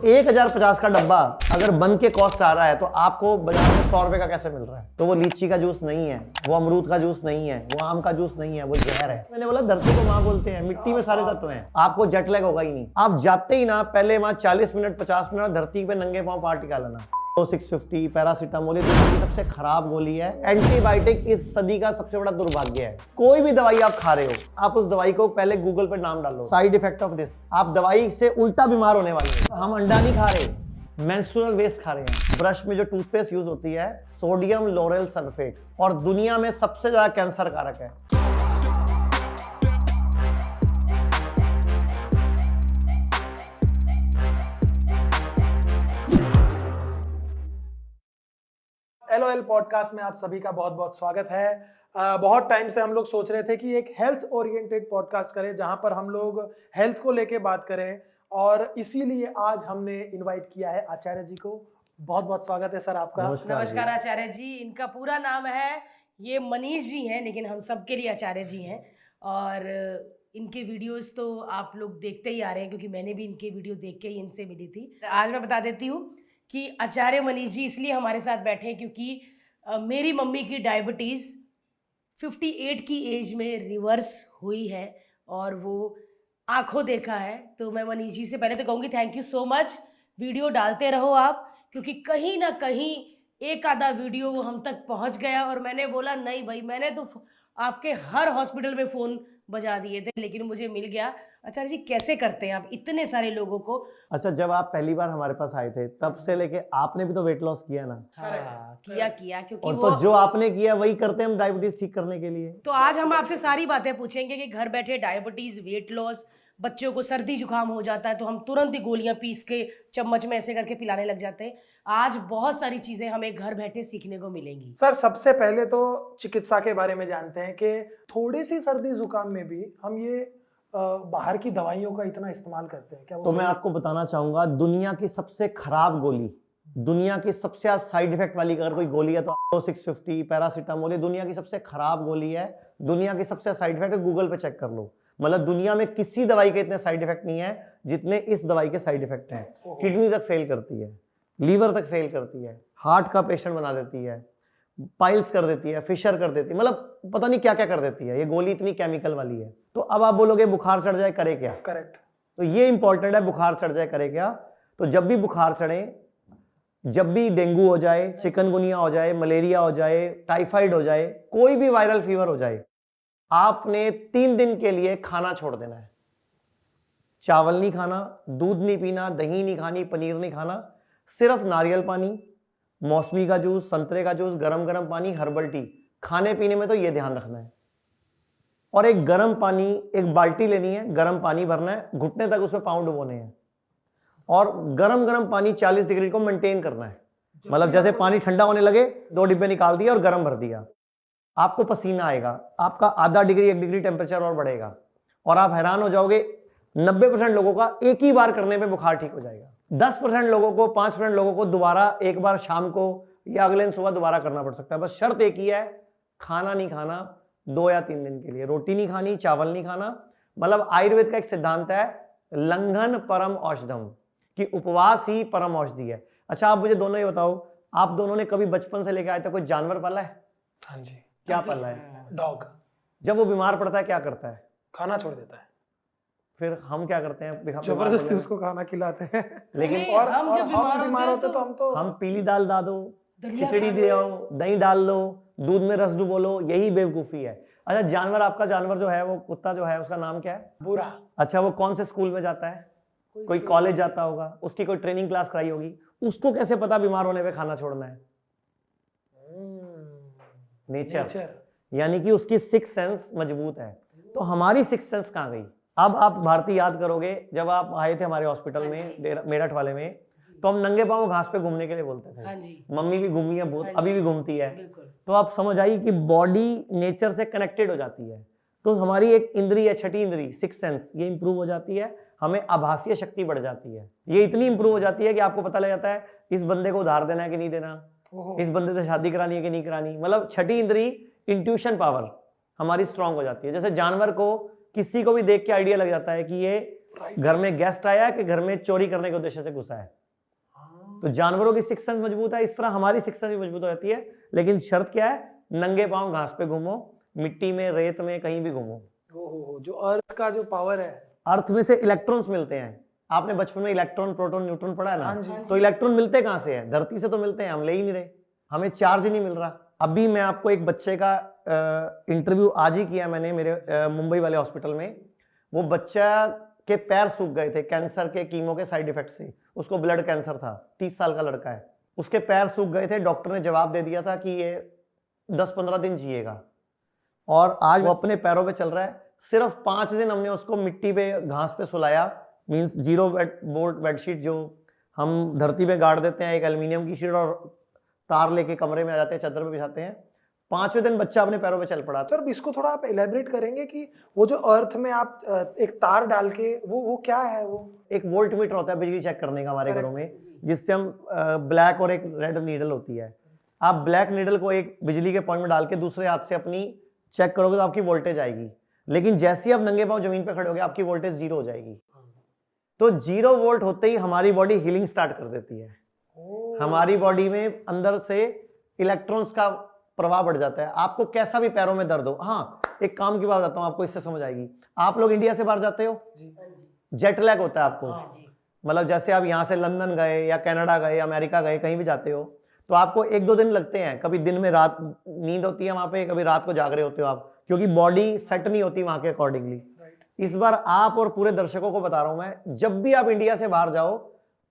1050 का डब्बा अगर बन के कॉस्ट आ रहा है तो आपको बाजार में 100 रुपए का कैसे मिल रहा है? तो वो लीची का जूस नहीं है, वो अमरूद का जूस नहीं है, वो आम का जूस नहीं है, वो जहर है। मैंने बोला धरती को माँ बोलते हैं, मिट्टी में सारे तत्व हैं, आपको जेट लैग होगा ही नहीं। आप जाते ही ना पहले वहां 40 मिनट 50 मिनट धरती पे नंगे पांव पार्टी का लेना। 650 पैरासीटामोल दुनिया की सबसे खराब गोली है। एंटीबायोटिक इस सदी का सबसे बड़ा दुर्भाग्य है। कोई भी दवाई आप खा रहे हो, आप उस दवाई को पहले गूगल पे नाम डालो, साइड इफेक्ट ऑफ दिस। आप दवाई से उल्टा बीमार होने वाले हैं। हम अंडा नहीं खा रहे, मेंस्ट्रुअल वेस्ट खा रहे हैं। ब्रश में जो टूथपेस्ट यूज होती है सोडियम लोरेल सल्फेट, और दुनिया में सबसे ज्यादा कैंसर कारक है। LOL पॉडकास्ट में आप सभी का बहुत बहुत स्वागत है। बहुत टाइम से हम लोग सोच रहे थे कि एक हेल्थ ओरिएंटेड पॉडकास्ट करें जहां पर हम लोग हेल्थ को लेके बात करें, और इसीलिए आज हमने इनवाइट किया है आचार्य जी को। बहुत बहुत स्वागत है सर आपका। नमस्कार आचार्य जी। इनका पूरा नाम है, ये मनीष जी हैं, लेकिन हम सबके लिए आचार्य जी हैं। और इनके वीडियोस तो आप लोग देखते ही आ रहे हैं, क्योंकि मैंने भी इनके वीडियो देख के ही इनसे मिली थी। आज मैं बता देती हूँ कि आचार्य मनीष जी इसलिए हमारे साथ बैठे हैं क्योंकि मेरी मम्मी की डायबिटीज़ 58 की एज में रिवर्स हुई है, और वो आंखों देखा है। तो मैं मनीष जी से पहले तो कहूँगी thank you so much. Video डालते रहो आप, क्योंकि कहीं ना कहीं एक आधा वीडियो वो हम तक पहुंच गया, और मैंने बोला नहीं भाई, मैंने तो आपके हर हॉस्पिटल में फ़ोन बजा दिए थे, लेकिन मुझे मिल गया। आचार्य जी कैसे करते हैं आप इतने सारे लोगों को? अच्छा, जब आप पहली बार हमारे पास आए थे तब से लेके आपने भी तो वेट लॉस किया ना? हाँ, किया क्योंकि और वो तो जो आपने किया वही करते हैं हम डायबिटीज ठीक करने के लिए। तो आज हम आपसे सारी बातें पूछेंगे कि घर बैठे डायबिटीज, वेट लॉस, बच्चों को सर्दी जुकाम हो जाता है तो हम तुरंत ही गोलियां पीस के चम्मच में ऐसे करके पिलाने लग जाते हैं। आज बहुत सारी चीजें हमें घर बैठे सीखने को मिलेंगी। सर सबसे पहले तो चिकित्सा के बारे में जानते हैं कि थोड़ी सी सर्दी जुकाम में भी हम ये बाहर की दवाइयों का इतना इस्तेमाल करते हैं क्या? तो मैं आपको बताना चाहूंगा, दुनिया की सबसे खराब गोली, दुनिया की सबसे ज्यादा साइड इफेक्ट वाली अगर कोई गोली है तो 650 पैरासीटामोल दुनिया की सबसे खराब गोली है। दुनिया की सबसे साइड इफेक्ट गूगल पे चेक कर लो। मतलब दुनिया में किसी दवाई के इतने साइड इफेक्ट नहीं है जितने इस दवाई के साइड इफेक्ट हैं। किडनी तक फेल करती है, लीवर तक फेल करती है, हार्ट का पेशेंट बना देती है, पाइल्स कर देती है, फिशर कर देती है, मतलब पता नहीं क्या क्या कर देती है। ये गोली इतनी केमिकल वाली है। तो अब आप बोलोगे बुखार चढ़ जाए करे क्या? करेक्ट। तो ये इंपॉर्टेंट है, बुखार चढ़ जाए करे क्या। तो जब भी बुखार चढ़े, जब भी डेंगू हो जाए, चिकनगुनिया हो जाए, मलेरिया हो जाए, टाइफाइड हो जाए, कोई भी वायरल फीवर हो जाए, आपने 3 दिन के लिए खाना छोड़ देना है। चावल नहीं खाना, दूध नहीं पीना, दही नहीं खानी, पनीर नहीं खाना, सिर्फ नारियल पानी, मौसमी का जूस, संतरे का जूस, गरम गरम पानी, हर्बल टी। खाने पीने में तो ये ध्यान रखना है। और एक गरम पानी, एक बाल्टी लेनी है, गरम पानी भरना है, घुटने तक उसमें पाँव डुबोने हैं, और गरम गरम पानी 40 डिग्री को मेंटेन करना है। मतलब जैसे पानी ठंडा होने लगे 2 डिब्बे निकाल दिया और गरम भर दिया। आपको पसीना आएगा, आपका आधा डिग्री 1 डिग्री टेम्परेचर और बढ़ेगा, और आप हैरान हो जाओगे 90% लोगों का एक ही बार करने पे बुखार ठीक हो जाएगा। 10% लोगों को, 5% लोगों को दोबारा एक बार शाम को या अगले दिन सुबह दोबारा करना पड़ सकता है। बस शर्त एक ही है, खाना नहीं खाना 2 या 3 दिन के लिए। रोटी नहीं खानी, चावल नहीं खाना। मतलब आयुर्वेद का एक सिद्धांत है, लंघन परम औषधम, कि उपवास ही परम औषधि है। अच्छा, आप मुझे दोनों ही बताओ, आप दोनों ने कभी बचपन से लेकर आए तक कोई जानवर पाला है? हाँ जी। क्या पाला है? डॉग। जब वो बीमार पड़ता है क्या करता है? खाना छोड़ देता है। फिर हम क्या करते हैं? जबरदस्ती उसको खाना खिलाते हैं। लेकिन और हम जब बीमार होते तो हम पीली दाल ला दो, खिचड़ी दे आओ, दही डाल लो, दूध में रस डुबो लो, यही बेवकूफी है। अच्छा, जानवर, आपका जानवर जो है, वो कुत्ता जो है, उसका नाम क्या है? बुरा। अच्छा, वो कौन से स्कूल में जाता है? कोई कॉलेज जाता होगा, उसकी कोई ट्रेनिंग क्लास कराई होगी। उसको कैसे पता बीमार होने पे खाना छोड़ना है? नेचर। यानी कि उसकी सिक्स सेंस मजबूत है। तो हमारी सिक्स सेंस कहाँ गई? अब आप भारती याद करोगे, जब आप आए थे हमारे हॉस्पिटल में, मेरठ वाले में, तो हम नंगे पांव घास पे घूमने के लिए बोलते थे। हाँ जी। मम्मी भी घूमी है बहुत, अभी भी घूमती है। बिल्कुल। तो आप समझ आई कि बॉडी नेचर से कनेक्टेड हो जाती है। तो हमारी एक इंद्री है, छठी इंद्री, सिक्स सेंस, ये इंप्रूव हो जाती है। हमें आभासीय शक्ति बढ़ जाती है। ये इतनी इंप्रूव हो जाती है कि आपको पता लग जाता है इस बंदे को उधार देना है कि नहीं देना, इस बंदे से शादी करानी है कि नहीं करानी। मतलब छठी इंद्री, इंट्यूशन पावर हमारी स्ट्रांग हो जाती है। जैसे जानवर को किसी को भी देख के आइडिया लग जाता है कि ये Right. घर में गेस्ट आया कि घर में चोरी करने के उद्देश्य से घुसा है। तो जानवरों की सिक्स सेंस मजबूत है, इस तरह हमारी सिक्स सेंस भी मजबूत हो जाती है, लेकिन शर्त क्या है? नंगे पांव घास पे घूमो, मिट्टी में, रेत में, कहीं भी घूमो। जो अर्थ का जो पावर है, अर्थ में से इलेक्ट्रॉन्स मिलते हैं। आपने बचपन में इलेक्ट्रॉन, प्रोटॉन, न्यूट्रॉन पढ़ा है ना? हाँ जी। तो इलेक्ट्रॉन मिलते कहां से हैं? धरती से तो मिलते हैं, हम ले ही नहीं रहे, हमें चार्ज ही नहीं मिल रहा। अभी मैं आपको एक बच्चे का इंटरव्यू आज ही किया मैंने मेरे मुंबई वाले हॉस्पिटल में। वो बच्चा के पैर सूख गए थे कैंसर के कीमो के साइड इफेक्ट से, उसको ब्लड कैंसर था, 30 साल का लड़का है, उसके पैर सूख गए थे। डॉक्टर ने जवाब दे दिया था कि ये 10-15 दिन जिएगा, और आज वो अपने पैरों पे चल रहा है। सिर्फ 5 दिन हमने उसको मिट्टी पे, घास पे सुलाया, मींस 0 वोल्ट बेडशीट जो हम धरती पे गाड़ देते हैं, एक एल्युमिनियम की शीट, और तार लेके कमरे में आ जाते हैं, चादर पे बिछाते हैं। 5वें दिन बच्चा अपने पैरों पे चल पड़ा। सर इसको थोड़ा आप इलेबरेट करेंगे कि वो जो अर्थ में आप एक तार डाल के, वो क्या है? वो एक वोल्ट मीटर होता है बिजली चेक करने का हमारे Correct. घरों में, जिससे हम ब्लैक और एक रेड नीडल होती है। आप ब्लैक नीडल को एक बिजली के पॉइंट में डाल के दूसरे हाथ से अपनी चेक करोगे तो आपकी वोल्टेज आएगी, लेकिन जैसे ही आप नंगे पांव जमीन पे खड़े होगे आपकी वोल्टेज 0 हो जाएगी। तो 0 वोल्ट होते ही हमारी बॉडी हीलिंग स्टार्ट कर देती है। हमारी बॉडी में अंदर से इलेक्ट्रॉन्स का प्रभाव बढ़ जाता है। आपको कैसा भी पैरों में दर्द हो, हाँ एक काम की बात बताता हूँ आपको, इससे समझ आएगी। आप लोग इंडिया से बाहर जाते हो, जेट लैग होता है आपको, मतलब जैसे आप यहाँ से लंदन गए या कनाडा गए, अमेरिका गए, कहीं भी जाते हो तो आपको 1-2 दिन लगते हैं। कभी दिन में रात नींद होती है वहां पे, कभी रात को जाग रहे होते हो आप, क्योंकि बॉडी सेट नहीं होती वहां के अकॉर्डिंगली। इस बार आप और पूरे दर्शकों को बता रहा हूं मैं, जब भी आप इंडिया से बाहर जाओ,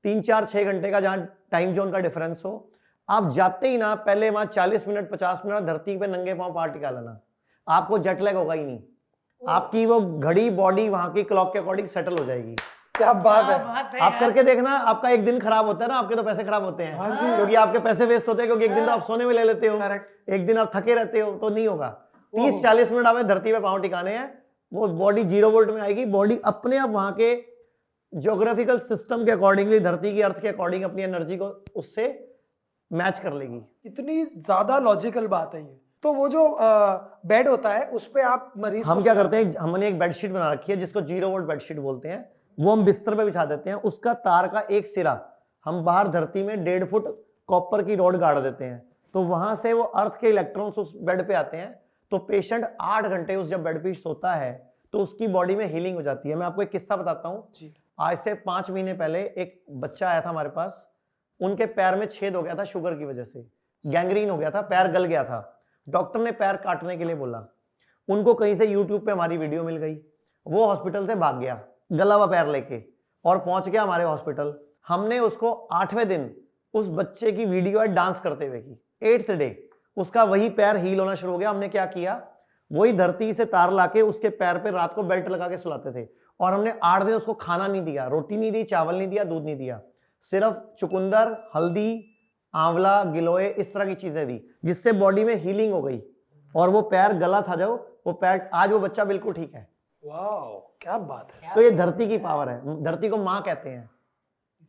3-4-6 घंटे का जहां टाइम जोन का डिफरेंस हो, आप जाते ही ना पहले वहां 40 मिनट 50 मिनट धरती पे नंगे पांव पार टिका लेना, आपको जेट लैग होगा ही नहीं। आपकी वो घड़ी बॉडी वहां की क्लॉक के अकॉर्डिंग सेटल हो जाएगी। क्या बात है। आप करके देखना, आपका एक दिन खराब होता है ना, आपके तो पैसे खराब होते हैं, क्योंकि आपके पैसे वेस्ट होते हैं, क्योंकि एक दिन तो आप सोने में ले लेते हो, एक दिन आप थके रहते हो, तो नहीं होगा। 30-40 मिनट हमें धरती पे पांव टिकाने हैं, वो बॉडी 0 वोल्ट में आएगी, बॉडी अपने आप वहां के ज्योग्राफिकल सिस्टम के अकॉर्डिंगली, धरती की अर्थ के अकॉर्डिंग अपनी एनर्जी को उससे मैच कर लेगी। इतनी ज्यादा लॉजिकल बात है ये। तो वो जो बेड होता है उस पे आप मरीज, हम क्या करते हैं, हमने एक बेडशीट बना रखी है जिसको 0 वोल्ट बेडशीट बोलते हैं, वो हम बिस्तर पे बिछा देते हैं। उसका तार का एक सिरा हम बाहर धरती में 1.5 फुट कॉपर की रॉड गाड़ देते हैं, तो वहां से वो अर्थ के इलेक्ट्रॉन्स उस बेड पे आते हैं। तो पेशेंट 8 घंटे उस जब बेड पे सोता है तो उसकी बॉडी में हीलिंग हो जाती है। मैं आपको एक किस्सा बताता हूँ। आज से 5 महीने पहले एक बच्चा आया था हमारे पास, उनके पैर में छेद हो गया था शुगर की वजह से, गैंग्रीन हो गया था, पैर गल गया था। डॉक्टर ने पैर काटने के लिए बोला, उनको कहीं से यूट्यूब पे हमारी वीडियो मिल गई, वो हॉस्पिटल से भाग गया गला हुआ पैर लेके और पहुंच गया हमारे हॉस्पिटल। हमने उसको 8वें दिन उस बच्चे की वीडियो डांस करते हुए की, 8th डे उसका वही पैर हील होना शुरू हो गया। हमने क्या किया, वही धरती से तार लाके उसके पैर पे रात को बेल्ट लगा के सुलाते थे, और हमने 8 दिन उसको खाना नहीं दिया, रोटी नहीं दी, चावल नहीं दिया, दूध नहीं दिया, सिर्फ चुकंदर, हल्दी, आंवला, गिलोय, इस तरह की चीजें दी, जिससे बॉडी में हीलिंग हो गई और वो पैर गला था जो, वो पैर, आज वो बच्चा बिल्कुल ठीक है। वाओ, क्या बात है। तो ये धरती की पावर है, धरती को माँ कहते हैं।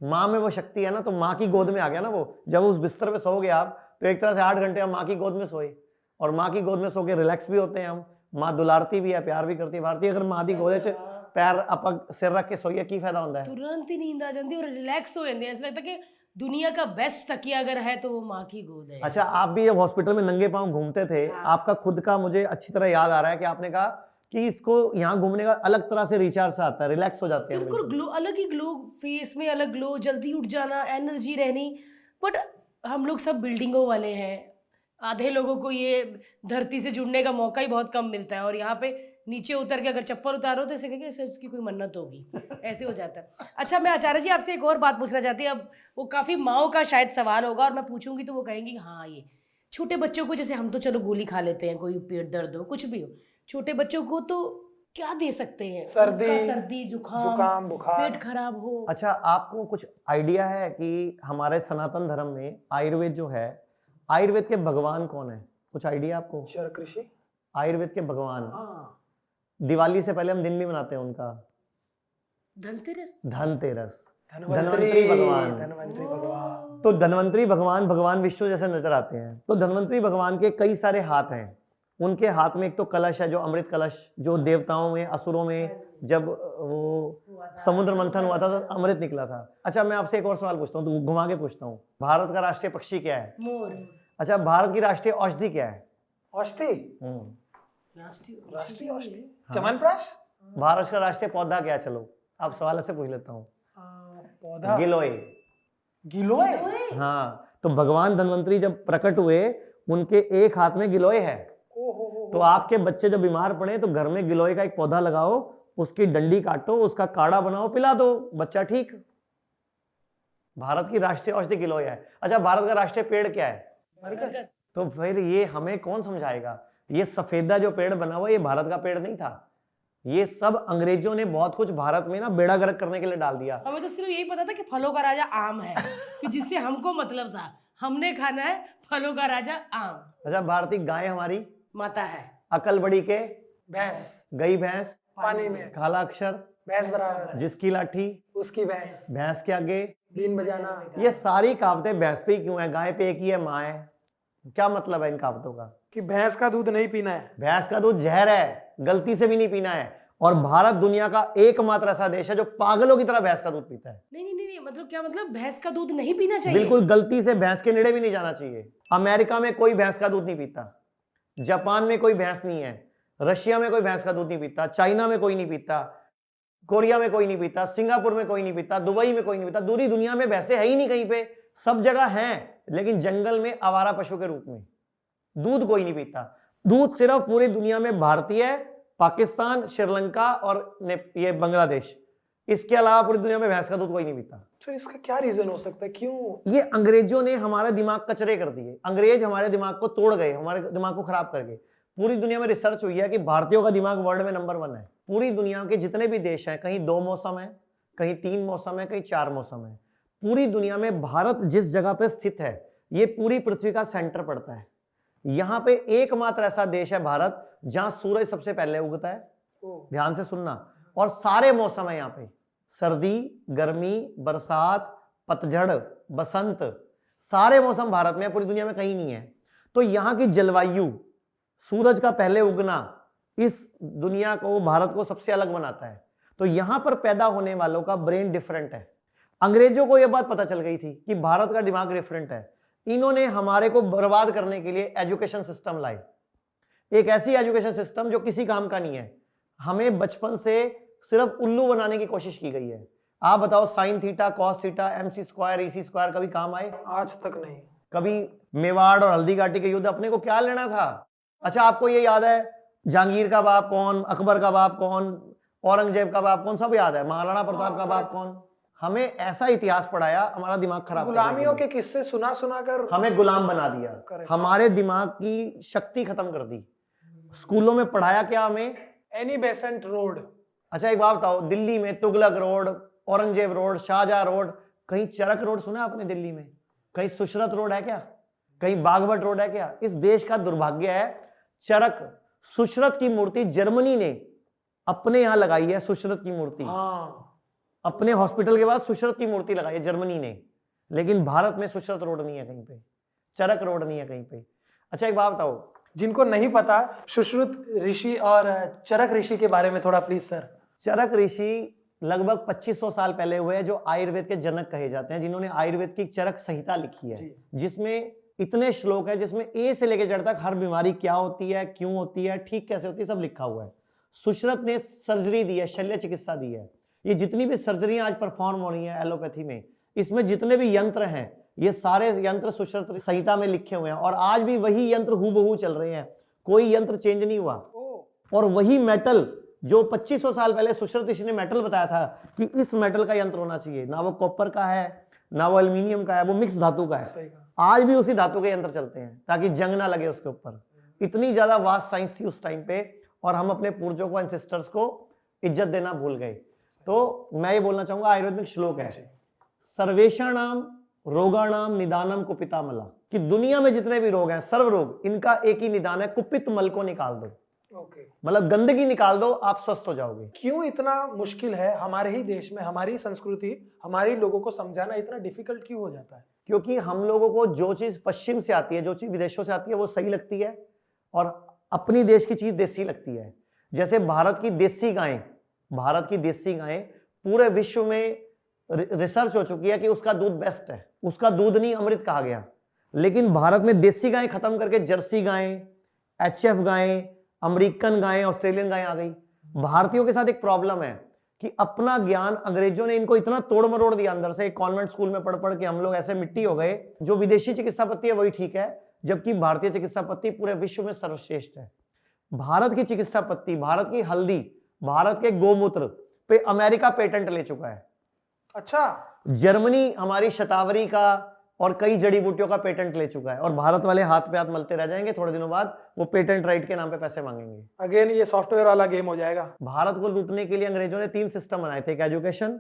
माँ में वो शक्ति है ना, तो माँ की गोद में आ गया ना वो। जब उस बिस्तर पे सोओगे आप, तो एक तरह से 8 घंटे हम माँ की गोद में सोए, और माँ की गोद में सो के रिलैक्स भी होते हैं हम। माँ दुलारती भी है, प्यार भी करती है। भारतीय अगर माँ दी गोदे च पैर आप सिर रख के सोइए, की फायदा होता है? तुरंत ही नींद आ जाती है और रिलैक्स हो जाते हैं। ऐसा लगता है कि दुनिया का बेस्ट तकिया अगर है तो वो माँ की गोद है। अच्छा, आप भी जब हॉस्पिटल में नंगे पांव घूमते थे, आपका खुद का मुझे अच्छी तरह याद आ रहा है कि आपने कहा कि इसको यहाँ घूमने का अलग तरह से रिचार्ज आता है, रिलैक्स हो जाते हैं। बिल्कुल ग्लो, अलग ही ग्लो, फेस में अलग ग्लो, जल्दी उठ जाना, एनर्जी रहनी। बट हम लोग सब बिल्डिंगों वाले हैं, आधे लोगों को ये धरती से जुड़ने का मौका ही बहुत कम मिलता है, और यहाँ पे नीचे उतर के अगर चप्पल उतारो तो ऐसे कहेंगे इसकी कोई मन्नत होगी, ऐसे हो जाता है। अच्छा, मैं आचार्य जी आपसे एक और बात पूछना चाहती हूँ। अब वो काफ़ी माओ का शायद सवाल होगा, और मैं पूछूंगी तो वो कहेंगी हाँ, ये छोटे बच्चों को, जैसे हम तो चलो गोली खा लेते हैं, कोई पेट दर्द हो, कुछ भी हो, छोटे बच्चों को तो क्या दे सकते हैं? सर्दी, जुकाम, बुखार, पेट खराब हो। अच्छा, आपको कुछ आइडिया है कि हमारे सनातन धर्म में आयुर्वेद जो है, आयुर्वेद के भगवान कौन है? कुछ आइडिया आपको? ऋषि, आयुर्वेद के भगवान। दिवाली से पहले हम दिन भी मनाते हैं उनका, धनतेरस, धन्वंतरी भगवान। तो धन्वंतरी भगवान, भगवान विष्णु जैसे नजर आते हैं। तो धन्वंतरी भगवान के कई सारे हाथ हैं। उनके हाथ में एक तो कलश है, जो अमृत कलश, जो देवताओं में, असुरों में जब वो हुआ था। समुद्र मंथन हुआ था तो अमृत निकला था। अच्छा, मैं आपसे एक और सवाल पूछता हूँ, तो घुमा के पूछता हूँ, भारत का राष्ट्रीय पक्षी क्या है? मोर। अच्छा, भारत की राष्ट्रीय औषधि क्या है? औषधि, राष्ट्रीय औषधि, हाँ। च्यवनप्राश। भारत का राष्ट्रीय पौधा क्या है? चलो आप सवाल ऐसे पूछ लेता हूँ। पौधा गिलोय। गिलोय। हाँ, तो भगवान धन्वंतरी जब प्रकट हुए, उनके एक हाथ में गिलोय है। तो आपके बच्चे जब बीमार पड़े तो घर में गिलोय का एक पौधा लगाओ, उसकी डंडी काटो, उसका काढ़ा बनाओ, पिला दो, बच्चा ठीक। भारत की राष्ट्रीय औषधि गिलोय है। अच्छा, भारत का राष्ट्रीय पेड़ क्या है? बरगद। तो फिर ये हमें कौन समझाएगा? ये सफेदा जो पेड़ बना हुआ, ये भारत का पेड़ नहीं था। ये सब अंग्रेजों ने बहुत कुछ भारत में ना बेड़ा गर्क करने के लिए डाल दिया। हमें तो सिर्फ यही पता था कि फलों का राजा आम है, कि जिससे हमको मतलब था, हमने खाना है फलों का राजा आम। अच्छा, भारतीय गाय हमारी माता है। अकल बड़ी के भैंस, गई भैंस, पानी में काला अक्षर भैंस बराबर, जिसकी लाठी उसकी भैंस, भैंस के आगे बीन बजाना। ये सारी कहावतें भैंस पे ही क्यों है? गाय पे एक ही है, माँ है। क्या मतलब है इन कहावतों का? कि भैंस का दूध नहीं पीना है। भैंस का दूध जहर है, गलती से भी नहीं पीना है। और भारत दुनिया का एकमात्र ऐसा देश है जो पागलों की तरह भैंस का दूध पीता है। नहीं, मतलब क्या मतलब? भैंस का दूध नहीं पीना चाहिए? बिल्कुल, गलती से भैंस के नेड़े भी नहीं जाना चाहिए। अमेरिका में कोई भैंस का दूध नहीं पीता, जापान में कोई भैंस नहीं है, रशिया में कोई भैंस का दूध नहीं पीता, चाइना में कोई नहीं पीता, कोरिया में कोई नहीं पीता, सिंगापुर में कोई नहीं पीता, दुबई में कोई नहीं पीता। दूरी दुनिया में भैंसे है ही नहीं कहीं पे, सब जगह हैं, लेकिन जंगल में आवारा पशु के रूप में। दूध कोई नहीं पीता। दूध सिर्फ पूरी दुनिया में भारतीय, पाकिस्तान, श्रीलंका और ये बांग्लादेश, इसके अलावा पूरी दुनिया में भैंस का दूध कोई नहीं पीता। सर इसका क्या रीजन हो सकता है? क्यों? ये अंग्रेजों ने हमारे दिमाग कचरे कर दिए। अंग्रेज हमारे दिमाग को तोड़ गए, हमारे दिमाग को खराब कर गए। पूरी दुनिया में रिसर्च हुई है कि भारतीयों का दिमाग वर्ल्ड में नंबर 1 है। पूरी दुनिया के जितने भी देश हैं, कहीं 2 मौसम है, कहीं 3 मौसम है, कहीं 4 मौसम है। पूरी दुनिया में भारत जिस जगह पे स्थित है, ये पूरी पृथ्वी का सेंटर पड़ता है। यहाँ पे एकमात्र ऐसा देश है भारत जहां सूरज सबसे पहले उगता है। ध्यान से सुनना। और सारे मौसम है यहाँ पे, सर्दी, गर्मी, बरसात, पतझड़, बसंत, सारे मौसम भारत में है, पूरी दुनिया में कहीं नहीं है। तो यहाँ की जलवायु, सूरज का पहले उगना, इस दुनिया को, भारत को सबसे अलग बनाता है। तो यहाँ पर पैदा होने वालों का ब्रेन डिफरेंट है। अंग्रेजों को यह बात पता चल गई थी कि भारत का दिमाग डिफरेंट है। इन्होंने हमारे को बर्बाद करने के लिए एजुकेशन सिस्टम लाए, एक ऐसी एजुकेशन सिस्टम जो किसी काम का नहीं है। हमें बचपन से सिर्फ उल्लू बनाने की कोशिश की गई है। आप बताओ, sine theta, cos theta, MC square, EC square कभी काम आए? आज तक नहीं। कभी मेवाड़ और हल्दीघाटी के युद्ध अपने को क्या लेना था? अच्छा, आपको ये याद है जहांगीर का बाप कौन, अकबर का बाप कौन, औरंगजेब का बाप कौन, सब याद है। महाराणा प्रताप का बाप कौन? हमें ऐसा इतिहास पढ़ाया, हमारा दिमाग खराब। गुलामियों के किस्से सुना कर हमें गुलाम बना दिया, हमारे दिमाग की शक्ति खत्म कर दी। स्कूलों में पढ़ाया क्या हमें? Annie Besant road. अच्छा, एक बात बताओ, दिल्ली में Tughlaq road, Aurangzeb road, Shah Jahan road, कहीं चरक रोड सुना है आपने दिल्ली में? कहीं सुशरत रोड है क्या? कहीं बागवट रोड है क्या? इस देश का दुर्भाग्य है, चरक, सुशरत की मूर्ति जर्मनी ने अपने यहां लगाई है। सुशरत की मूर्ति अपने हॉस्पिटल के बाद सुशरत की मूर्ति लगाई है जर्मनी ने, लेकिन भारत में सुशरत रोड नहीं है कहीं पे, चरक रोड नहीं है कहीं पे। अच्छा, एक बात बताओ, जिनको नहीं पता सुश्रुत ऋषि और चरक ऋषि के बारे में थोड़ा प्लीज सर। चरक ऋषि लगभग 2500 साल पहले हुए हैं, जो आयुर्वेद के जनक कहे जाते हैं, जिन्होंने आयुर्वेद की चरक संहिता लिखी है, जिसमें इतने श्लोक है, जिसमें ए से लेकर जेड तक हर बीमारी क्या होती है, क्यों होती है, ठीक कैसे होती है, सब लिखा हुआ है। सुश्रुत ने सर्जरी दी है, शल्य चिकित्सा दी है। ये जितनी भी सर्जरियां आज परफॉर्म हो रही हैं एलोपैथी में, इसमें जितने भी यंत्र हैं, ये सारे यंत्र सुश्रुत संहिता में लिखे हुए हैं, और आज भी वही यंत्र हूबहू चल रहे हैं, कोई यंत्र चेंज नहीं हुआ। और वही मेटल जो 2500 साल पहले सुश्रुत ऋषि ने मेटल बताया था कि इस मेटल का यंत्र होना चाहिए, ना वो कॉपर का है, ना वो एल्यूमिनियम का है, वो मिक्स धातु का है। आज भी उसी धातु के यंत्र चलते हैं ताकि जंग ना लगे उसके ऊपर। इतनी ज्यादा वास्ट साइंस थी उस टाइम पे, और हम अपने पूर्वजों को, एंसेस्टर्स को इज्जत देना भूल गए। तो मैं ये बोलना चाहूंगा, आयुर्वेदिक श्लोक है, सर्वेषाणाम रोगाणाम निदानम कुपितामला, कि दुनिया में जितने भी रोग हैं, सर्व रोग, इनका एक ही निदान है, कुपित मल को निकाल दो। मतलब गंदगी निकाल दो, आप स्वस्थ हो जाओगे। क्यों इतना मुश्किल है हमारे ही देश में, हमारी संस्कृति, हमारे लोगों को समझाना इतना डिफिकल्ट क्यों हो जाता है? क्योंकि हम लोगों को जो चीज पश्चिम से आती है, जो चीज विदेशों से आती है, वो सही लगती है, और अपनी देश की चीज देसी लगती है। जैसे भारत की देसी गायें पूरे विश्व में रिसर्च हो चुकी है कि उसका दूध बेस्ट है, उसका दूध नहीं अमृत कहा गया। लेकिन भारत में देसी गायें खत्म करके जर्सी गायें, एचएफ गायें, अमेरिकन गायें, ऑस्ट्रेलियन गायें आ गई। भारतीयों के साथ एक प्रॉब्लम है कि अपना ज्ञान अंग्रेजों ने इनको इतना तोड़ मरोड़ दिया अंदर से, एक कॉन्वेंट स्कूल में पढ़ पढ़ के हम लोग ऐसे मिट्टी हो गए। जो विदेशी चिकित्सा पद्धति है वही ठीक है, जबकि भारतीय चिकित्सा पद्धति पूरे विश्व में सर्वश्रेष्ठ है। भारत की चिकित्सा पद्धति, भारत की हल्दी, भारत के गोमूत्र पे अमेरिका पेटेंट ले चुका है। अच्छा, जर्मनी हमारी शतावरी का और कई जड़ी बूटियों का पेटेंट ले चुका है, और भारत वाले हाथ पे हाथ मलते रह जाएंगे। थोड़े दिनों बाद वो पेटेंट राइट के नाम पे पैसे मांगेंगे। अगेन ये सॉफ्टवेयर वाला गेम हो जाएगा। भारत को लूटने के लिए अंग्रेजों ने 3 सिस्टम बनाए थे, एक एजुकेशन,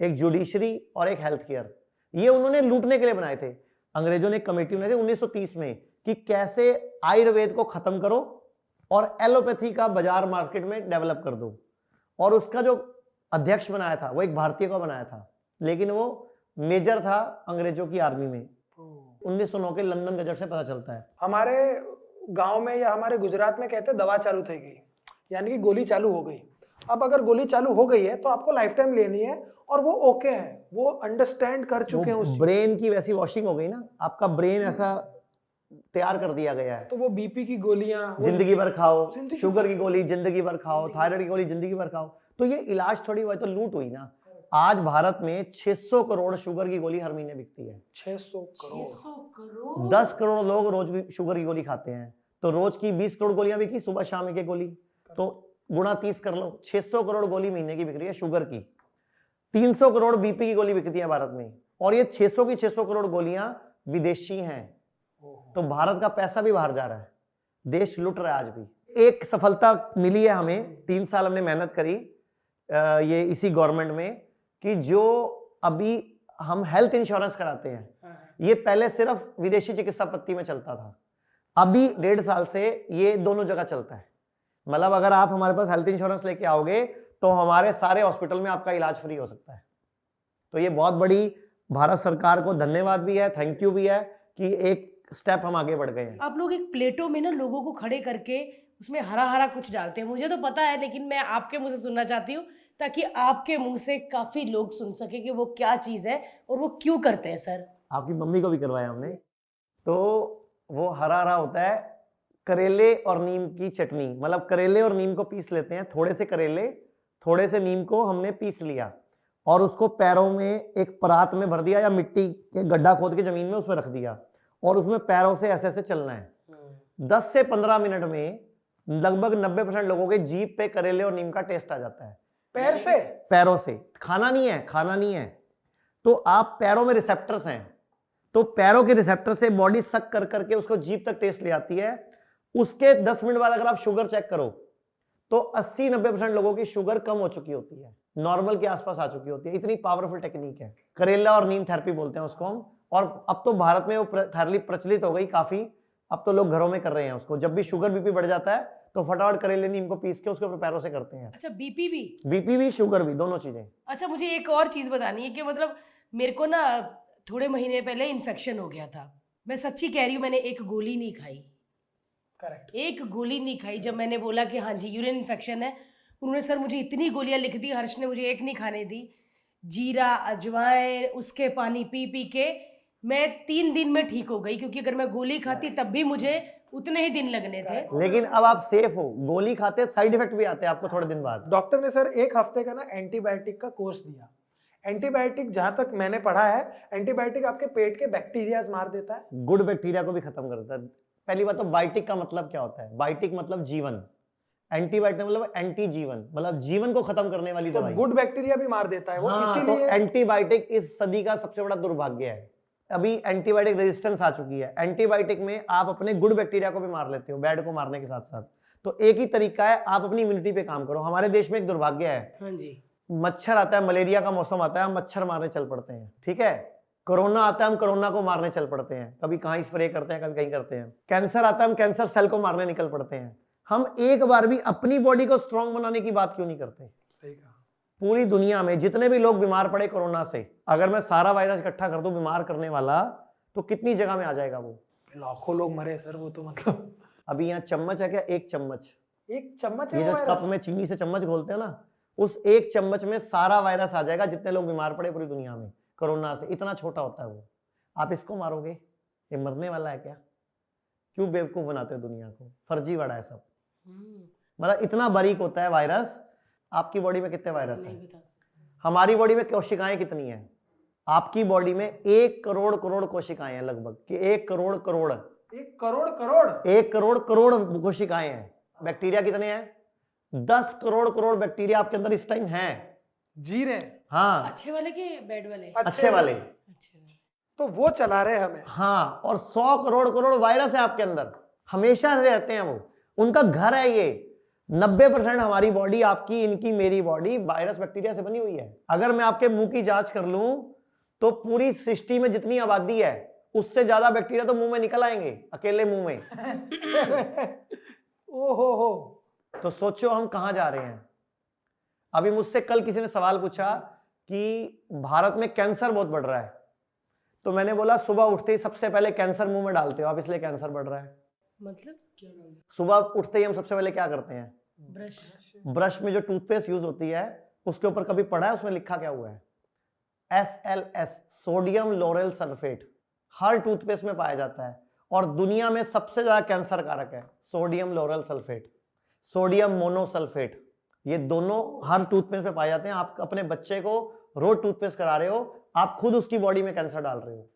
एक जुडिशरी और एक हेल्थ केयर। ये उन्होंने लूटने के लिए बनाए थे। अंग्रेजों ने एक कमेटी बनाई थी 1930 में कि कैसे आयुर्वेद को खत्म करो और एलोपैथी का बाजार मार्केट में डेवलप कर दो। और उसका जो अध्यक्ष बनाया था वो एक भारतीय को बनाया था, लेकिन वो मेजर था अंग्रेजों की आर्मी में। 1909 के लंदन गजट से पता चलता है। हमारे गांव में या हमारे गुजरात में कहते हैं दवा चालू થઈ गई, यानी कि गोली चालू हो गई। अब अगर गोली चालू हो गई है तो आपको लाइफ टाइम लेनी है, और वो ओके है, वो अंडरस्टैंड कर चुके हैं उस ब्रेन की वैसी वॉशिंग हो गई ना, आपका ब्रेन ऐसा तैयार कर दिया गया है। तो वो बीपी की गोलियां जिंदगी भर खाओ, जिंदगी शुगर की गोली जिंदगी भर खाओ, थायराइड की गोली जिंदगी भर खाओ। तो ये इलाज थोड़ी हुआ, तो लूट हुई ना। आज भारत में 600 करोड़ शुगर की गोली हर महीने बिकती है। 600 करोड़ 600 करोड़ 10 करोड़ लोग रोज शुगर की गोली खाते हैं, तो रोज की 20 करोड़ गोलियां बिकी, सुबह शाम एक गोली, तो गुणा 30 कर लो, 600 करोड़ गोली महीने की बिक रही है शुगर की। 300 करोड़ बीपी की गोली बिकती है भारत में, और ये 600 की 600 करोड़ गोलियां विदेशी हैं। तो भारत का पैसा भी बाहर जा रहा है, देश लुट रहा है आज भी। एक सफलता मिली है हमें, 3 साल हमने मेहनत करी ये इसी गवर्नमेंट में, कि जो अभी हम हेल्थ इंश्योरेंस कराते हैं, ये पहले सिर्फ विदेशी चिकित्सा पद्धति में चलता था, अभी 1.5 साल से ये दोनों जगह चलता है। मतलब अगर आप हमारे पास हेल्थ इंश्योरेंस लेके आओगे तो हमारे सारे हॉस्पिटल में आपका इलाज फ्री हो सकता है। तो ये बहुत बड़ी भारत सरकार को धन्यवाद भी है, थैंक यू भी है कि एक स्टेप हम आगे बढ़ गए हैं। आप लोग एक प्लेटों में ना लोगों को खड़े करके उसमें हरा हरा कुछ डालते हैं, मुझे तो पता है, लेकिन मैं आपके मुंह से सुनना चाहती हूँ ताकि आपके मुंह से काफी लोग सुन सके कि वो क्या चीज है और वो क्यों करते हैं। सर, आपकी मम्मी को भी करवाया हमने। तो वो हरा हरा होता है करेले और नीम की चटनी। मतलब करेले और नीम को पीस लेते हैं, थोड़े से करेले थोड़े से नीम को हमने पीस लिया और उसको पैरों में एक परात में भर दिया या मिट्टी के गड्ढा खोद के जमीन में उसमें रख दिया, और उसमें पैरों से ऐसे ऐसे चलना है। 10 से 15 मिनट में लगभग 90% लोगों के जीभ पे करेले और नीम का टेस्ट आ जाता है। पैर से, पैरों से, खाना नहीं है, खाना नहीं है। तो आप पैरों में रिसेप्टर्स हैं, तो पैरों के रिसेप्टर से बॉडी सक कर करके उसको जीभ तक टेस्ट ले आती है। उसके 10 मिनट बाद अगर आप शुगर चेक करो तो 80-90% लोगों की शुगर कम हो चुकी होती है, नॉर्मल के आसपास आ चुकी होती है। इतनी पावरफुल टेक्निक है, करेला और नीम थेरेपी बोलते हैं उसको हम। और अब तो भारत में वो थेरेपी प्रचलित हो गई काफी, अब तो लोग घरों में कर रहे हैं उसको। जब भी शुगर बीपी बढ़ जाता है तो फटाफट करेले नीम को पीस के उसके ऊपर पैरों से करते हैं। अच्छा, बीपी भी शुगर भी, दोनों चीजें। अच्छा, मुझे एक और चीज बतानी है कि मतलब मेरे को ना थोड़े महीने पहले इन्फेक्शन हो गया था। मैं सच्ची कह रही हूँ, मैंने एक गोली नहीं खाई। करेक्ट, एक गोली नहीं खाई। जब मैंने बोला कि हाँ जी यूरिन इन्फेक्शन है, उन्होंने सर मुझे इतनी गोलियां लिख दी, हर्ष ने मुझे एक नहीं खाने दी। जीरा, अजवाइन, उसके पानी पी पी के मैं 3 दिन में ठीक हो गई, क्योंकि अगर मैं गोली खाती तब भी मुझे उतने ही दिन लगने थे। लेकिन अब आप सेफ हो। गोली खाते साइड इफेक्ट भी आते हैं आपको थोड़े दिन बाद। डॉक्टर ने सर 1 हफ्ते का ना एंटीबायोटिक का कोर्स दिया। एंटीबायोटिक जहां तक मैंने पढ़ा है, एंटीबायोटिक आपके पेट के बैक्टीरियाज मार देता है, गुड बैक्टीरिया को भी खत्म कर देता है। पहली बात तो बायोटिक का मतलब क्या होता है? बायोटिक मतलब जीवन, एंटीबायोटिक मतलब एंटी जीवन, मतलब जीवन को खत्म करने वाली तो दवाई। गुड बैक्टीरिया भी मार देता है वो, हाँ, तो इसीलिए एंटीबायोटिक इस सदी का सबसे बड़ा दुर्भाग्य है। अभी एंटीबायोटिक रेजिस्टेंस आ चुकी है। एंटीबायोटिक में आप अपने गुड बैक्टीरिया को भी मार लेते हो, बैड को मारने के साथ साथ। तो एक ही तरीका है, आप अपनी इम्यूनिटी पे काम करो। हमारे देश में एक दुर्भाग्य है, हाँ जी, मच्छर आता है, मलेरिया का मौसम आता है, हम मच्छर मारने चल पड़ते हैं, ठीक है। कोरोना आता है, हम कोरोना को मारने चल पड़ते हैं, कभी कहीं स्प्रे करते हैं, कभी कहीं करते हैं। कैंसर आता है, हम कैंसर सेल को मारने निकल पड़ते हैं। हम एक बार भी अपनी बॉडी को स्ट्रांग बनाने की बात क्यों नहीं करते? सही कहा। पूरी दुनिया में जितने भी लोग बीमार पड़े कोरोना से, अगर मैं सारा वायरस इकट्ठा कर दूं बीमार करने वाला, तो कितनी जगह में आ जाएगा वो? लाखों लोग मरे सर, वो तो मतलब अभी यहाँ चम्मच है क्या? 1 चम्मच, एक चम्मच है ये जो वो कप वायरस। में चीनी से चम्मच घोलते हैं ना, उस एक चम्मच में सारा वायरस आ जाएगा जितने लोग बीमार पड़े पूरी दुनिया में कोरोना से। इतना छोटा होता है वो। आप इसको मारोगे, ये मरने वाला है क्या? क्यों बेवकूफ बनाते हो दुनिया को? फर्जीवाड़ा है सब। मतलब इतना बारीक होता है वायरस। आपकी बॉडी में कितने वायरस नहीं हैं? बता सकते। हमारी बॉडी में कोशिकाएं कितनी हैं? आपकी बॉडी में 1 करोड़ करोड़ कोशिकाएं हैं लगभग, कि 1 करोड़ करोड़ 1 करोड़ करोड़ 1 करोड़ करोड़ कोशिकाएं हैं। बैक्टीरिया कितने हैं? 10 करोड़ करोड़ बैक्टीरिया आपके अंदर इस टाइम हैं। जी रहे हैं। हाँ, अच्छे वाले के बेड वाले? अच्छे वाले। अच्छे वाले। तो वो चला रहे हमें। हाँ, और 100 करोड़ करोड़ वायरस है आपके अंदर, हमेशा रहते हैं वो, उनका घर है ये। 90% हमारी बॉडी, आपकी, इनकी, मेरी बॉडी वायरस बैक्टीरिया से बनी हुई है। अगर मैं आपके मुंह की जांच कर लूं तो पूरी सृष्टि में जितनी आबादी है उससे ज्यादा बैक्टीरिया तो मुंह में निकल आएंगे अकेले मुंह में। ओहो हो। तो सोचो हम कहां जा रहे हैं। अभी मुझसे कल किसी ने सवाल पूछा कि भारत में कैंसर बहुत बढ़ रहा है, तो मैंने बोला सुबह उठते ही सबसे पहले कैंसर मुंह में डालते हो आप, इसलिए कैंसर बढ़ रहा है। मतलब क्या नाम है? सुबह उठते ही हम सबसे पहले क्या करते हैं? ब्रश। ब्रश में जो टूथपेस्ट यूज होती है उसके ऊपर कभी पढ़ा है उसमें लिखा क्या हुआ है? SLS, sodium lauryl sulphate. हर टूथपेस्ट में पाया जाता है और दुनिया में सबसे ज्यादा कैंसर कारक है sodium lauryl sulphate, sodium monosulphate. ये दोनों हर टूथपेस्ट में पाए जाते हैं। आप अपने बच्चे को रोज टूथपेस्ट करा रहे हो, आप खुद उसकी बॉडी में कैंसर डाल रहे हो।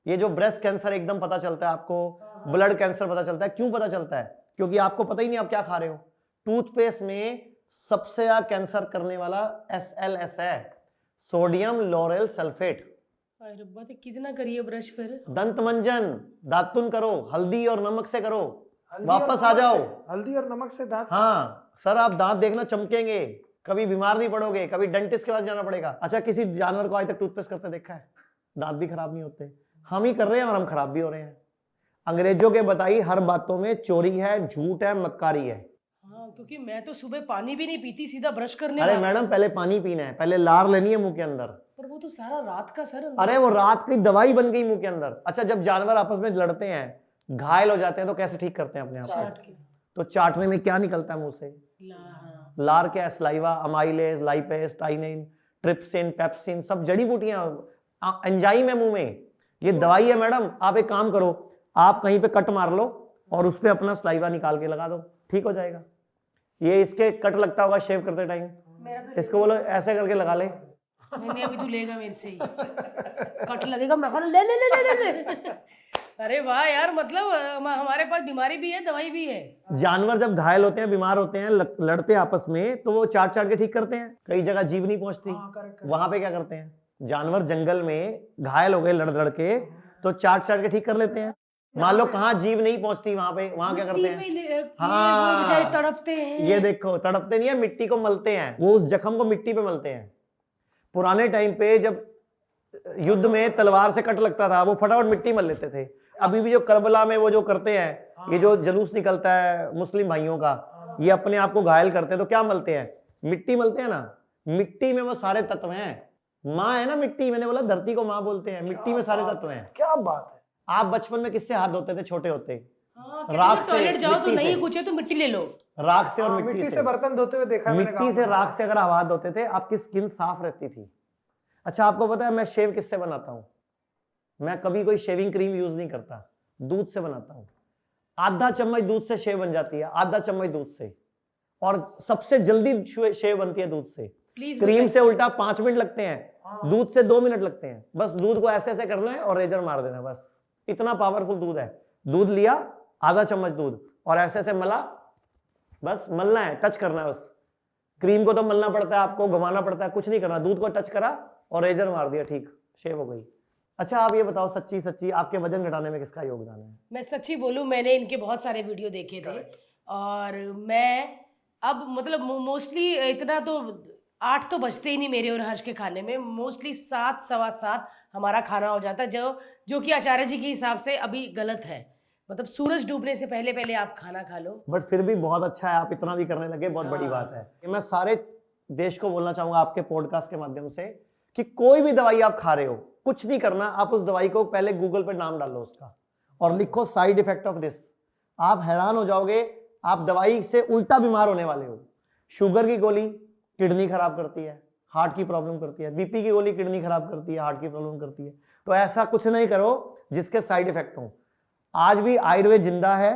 ये जो ब्रेस्ट कैंसर एकदम पता चलता है आपको, ब्लड कैंसर पता चलता है। क्यों पता चलता है? क्योंकि आपको पता ही नहीं आप क्या खा रहे हो। टूथपेस्ट में सबसे ज्यादा कैंसर करने वाला SLS है, सोडियम लोरेल सल्फेट। अरे बात है, कितना करिए ब्रश फिर? दंत मंजन, दातुन करो, हल्दी और नमक से करो, हल्दी वापस और आ नमक जाओ। से- हल्दी और नमक से दांत। हाँ सर, आप दांत देखना चमकेंगे, कभी बीमार नहीं पड़ोगे, कभी डेंटिस्ट के पास जाना पड़ेगा। अच्छा, किसी जानवर को आज तक टूथपेस्ट करते देखा है? दांत भी खराब नहीं होते। हम ही कर रहे हैं और हम खराब भी हो रहे हैं। अंग्रेजों के बताई हर बातों में चोरी है, झूठ है, मक्कारी है। हाँ, क्योंकि मैं तो सुबह पानी भी नहीं पीती, सीधा ब्रश करने अरे भाग- मैडम, पहले पानी पीना है, पहले लार लेनी है मुंह के अंदर। पर वो तो सारा रात का सर अंदर। अरे वो रात की दवाई बन गई मुंह के अंदर। अच्छा, जब जानवर आपस में लड़ते हैं, घायल हो जाते हैं, तो कैसे ठीक करते हैं अपने आप चाट को? के। तो चाटने में क्या निकलता है मुंह से? हाँ। लार क्या है? Saliva, amylase, lipase, ptyalin, trypsin, pepsin, सब जड़ी बूटियां, एंजाइम है मुंह में। ये दवाई है मैडम। आप एक काम करो, आप कहीं पे कट मार लो और उस पे अपना सलाइवा निकाल के लगा दो, ठीक हो जाएगा। ये इसके कट लगता होगा शेव करते टाइम, मेरा तो इसको बोलो ऐसे करके लगा ले। नहीं, अभी तू लेगा मेरे से ही। कट लगेगा, मैं कहूँ ले ले ले ले ले ले। अरे वाह यार, मतलब हमारे पास बीमारी भी है, दवाई भी है। जानवर जब घायल होते हैं, बीमार होते हैं, लड़ते हैं आपस में, तो वो चाट चाट के ठीक करते हैं। कई जगह जीभ नहीं पहुंचती, हाँ, correct, correct। वहां पे क्या करते हैं? जानवर जंगल में घायल हो गए लड़ लड़ के, तो चाट चाट के ठीक कर लेते हैं। मान लो कहाँ जीभ नहीं पहुंचती, वहां पे वहां क्या करते हैं? हाँ, बेचारे तड़पते हैं। ये देखो, तड़पते नहीं है, मिट्टी को मलते हैं। वो उस जख्म को मिट्टी पे मलते हैं। पुराने टाइम पे जब युद्ध में तलवार से कट लगता था, वो फटाफट मिट्टी मल लेते थे। अभी भी जो करबला में वो जो करते हैं, ये जो जलूस निकलता है मुस्लिम भाइयों का, ये अपने आप को घायल करते हैं तो क्या मलते हैं? मिट्टी मलते हैं ना। मिट्टी में वो सारे तत्व हैं। माँ है ना मिट्टी, मैंने बोला धरती को माँ बोलते हैं, मिट्टी में सारे तत्व हैं। क्या बात है। आप बचपन में किससे हाथ धोते थे छोटे होते? हाँ, राख से, टॉयलेट जाओ तो मिट्टी नहीं से। कुछ है तो मिट्टी ले लो। राख से और हाँ, मिट्टी मिट्टी से। से बर्तन धोते हुए देखा है मैंने मिट्टी गाँव से, में। राख से अगर आप हाथ धोते थे, आपकी स्किन साफ रहती थी। अच्छा, आपको पता है मैं शेव किससे बनाता हूं? मैं कभी कोई शेविंग क्रीम यूज नहीं करता, दूध से बनाता हूं। आधा चम्मच दूध से शेव बन जाती है, आधा चम्मच दूध से। और सबसे जल्दी शेव बनती है दूध से। प्लीज क्रीम से उल्टा 5 मिनट लगते हैं, दूध से 2 मिनट लगते हैं। बस दूध को ऐसे ऐसे करना है और रेजर मार देना है, बस। इतना पावरफुल दूध है। दूध लिया, आधा चम्मच दूध, और ऐसे ऐसे मला, बस मलना है, टच करना है बस। क्रीम को तो मलना पड़ता है, आपको घुमाना पड़ता है, कुछ नहीं करना। दूध को टच करा और रेजर मार दिया, ठीक, शेव हो गई। अच्छा, आप ये बताओ सच्ची सच्ची, आपके वजन घटाने में किसका योगदान है? मैं सच्ची बोलूं, मैंने इनके बहुत सारे वीडियो देखे थे और मैं अब मतलब मोस्टली इतना तो 8 तो बजते ही नहीं मेरे और हर्ष के खाने में। मोस्टली 7 सवा 7 हमारा खाना हो जाता है, जो कि आचार्य जी के हिसाब से अभी गलत है। मतलब सूरज डूबने से पहले पहले आप खाना खा लो। बट फिर भी बहुत अच्छा है, आप इतना भी करने लगे, बहुत बड़ी बात है। मैं सारे देश को बोलना चाहूंगा आपके पॉडकास्ट के माध्यम से कि कोई भी दवाई आप खा रहे हो, कुछ नहीं करना, आप उस दवाई को पहले गूगल पे नाम डालो उसका और लिखो साइड इफेक्ट ऑफ दिस। आप हैरान हो जाओगे, आप दवाई से उल्टा बीमार होने वाले हो। शुगर की गोली किडनी खराब करती है, हार्ट की प्रॉब्लम करती है। बीपी की गोली किडनी खराब करती है, हार्ट की प्रॉब्लम करती है। तो ऐसा कुछ नहीं करो जिसके साइड इफेक्ट हो। आज भी आयुर्वेद जिंदा है।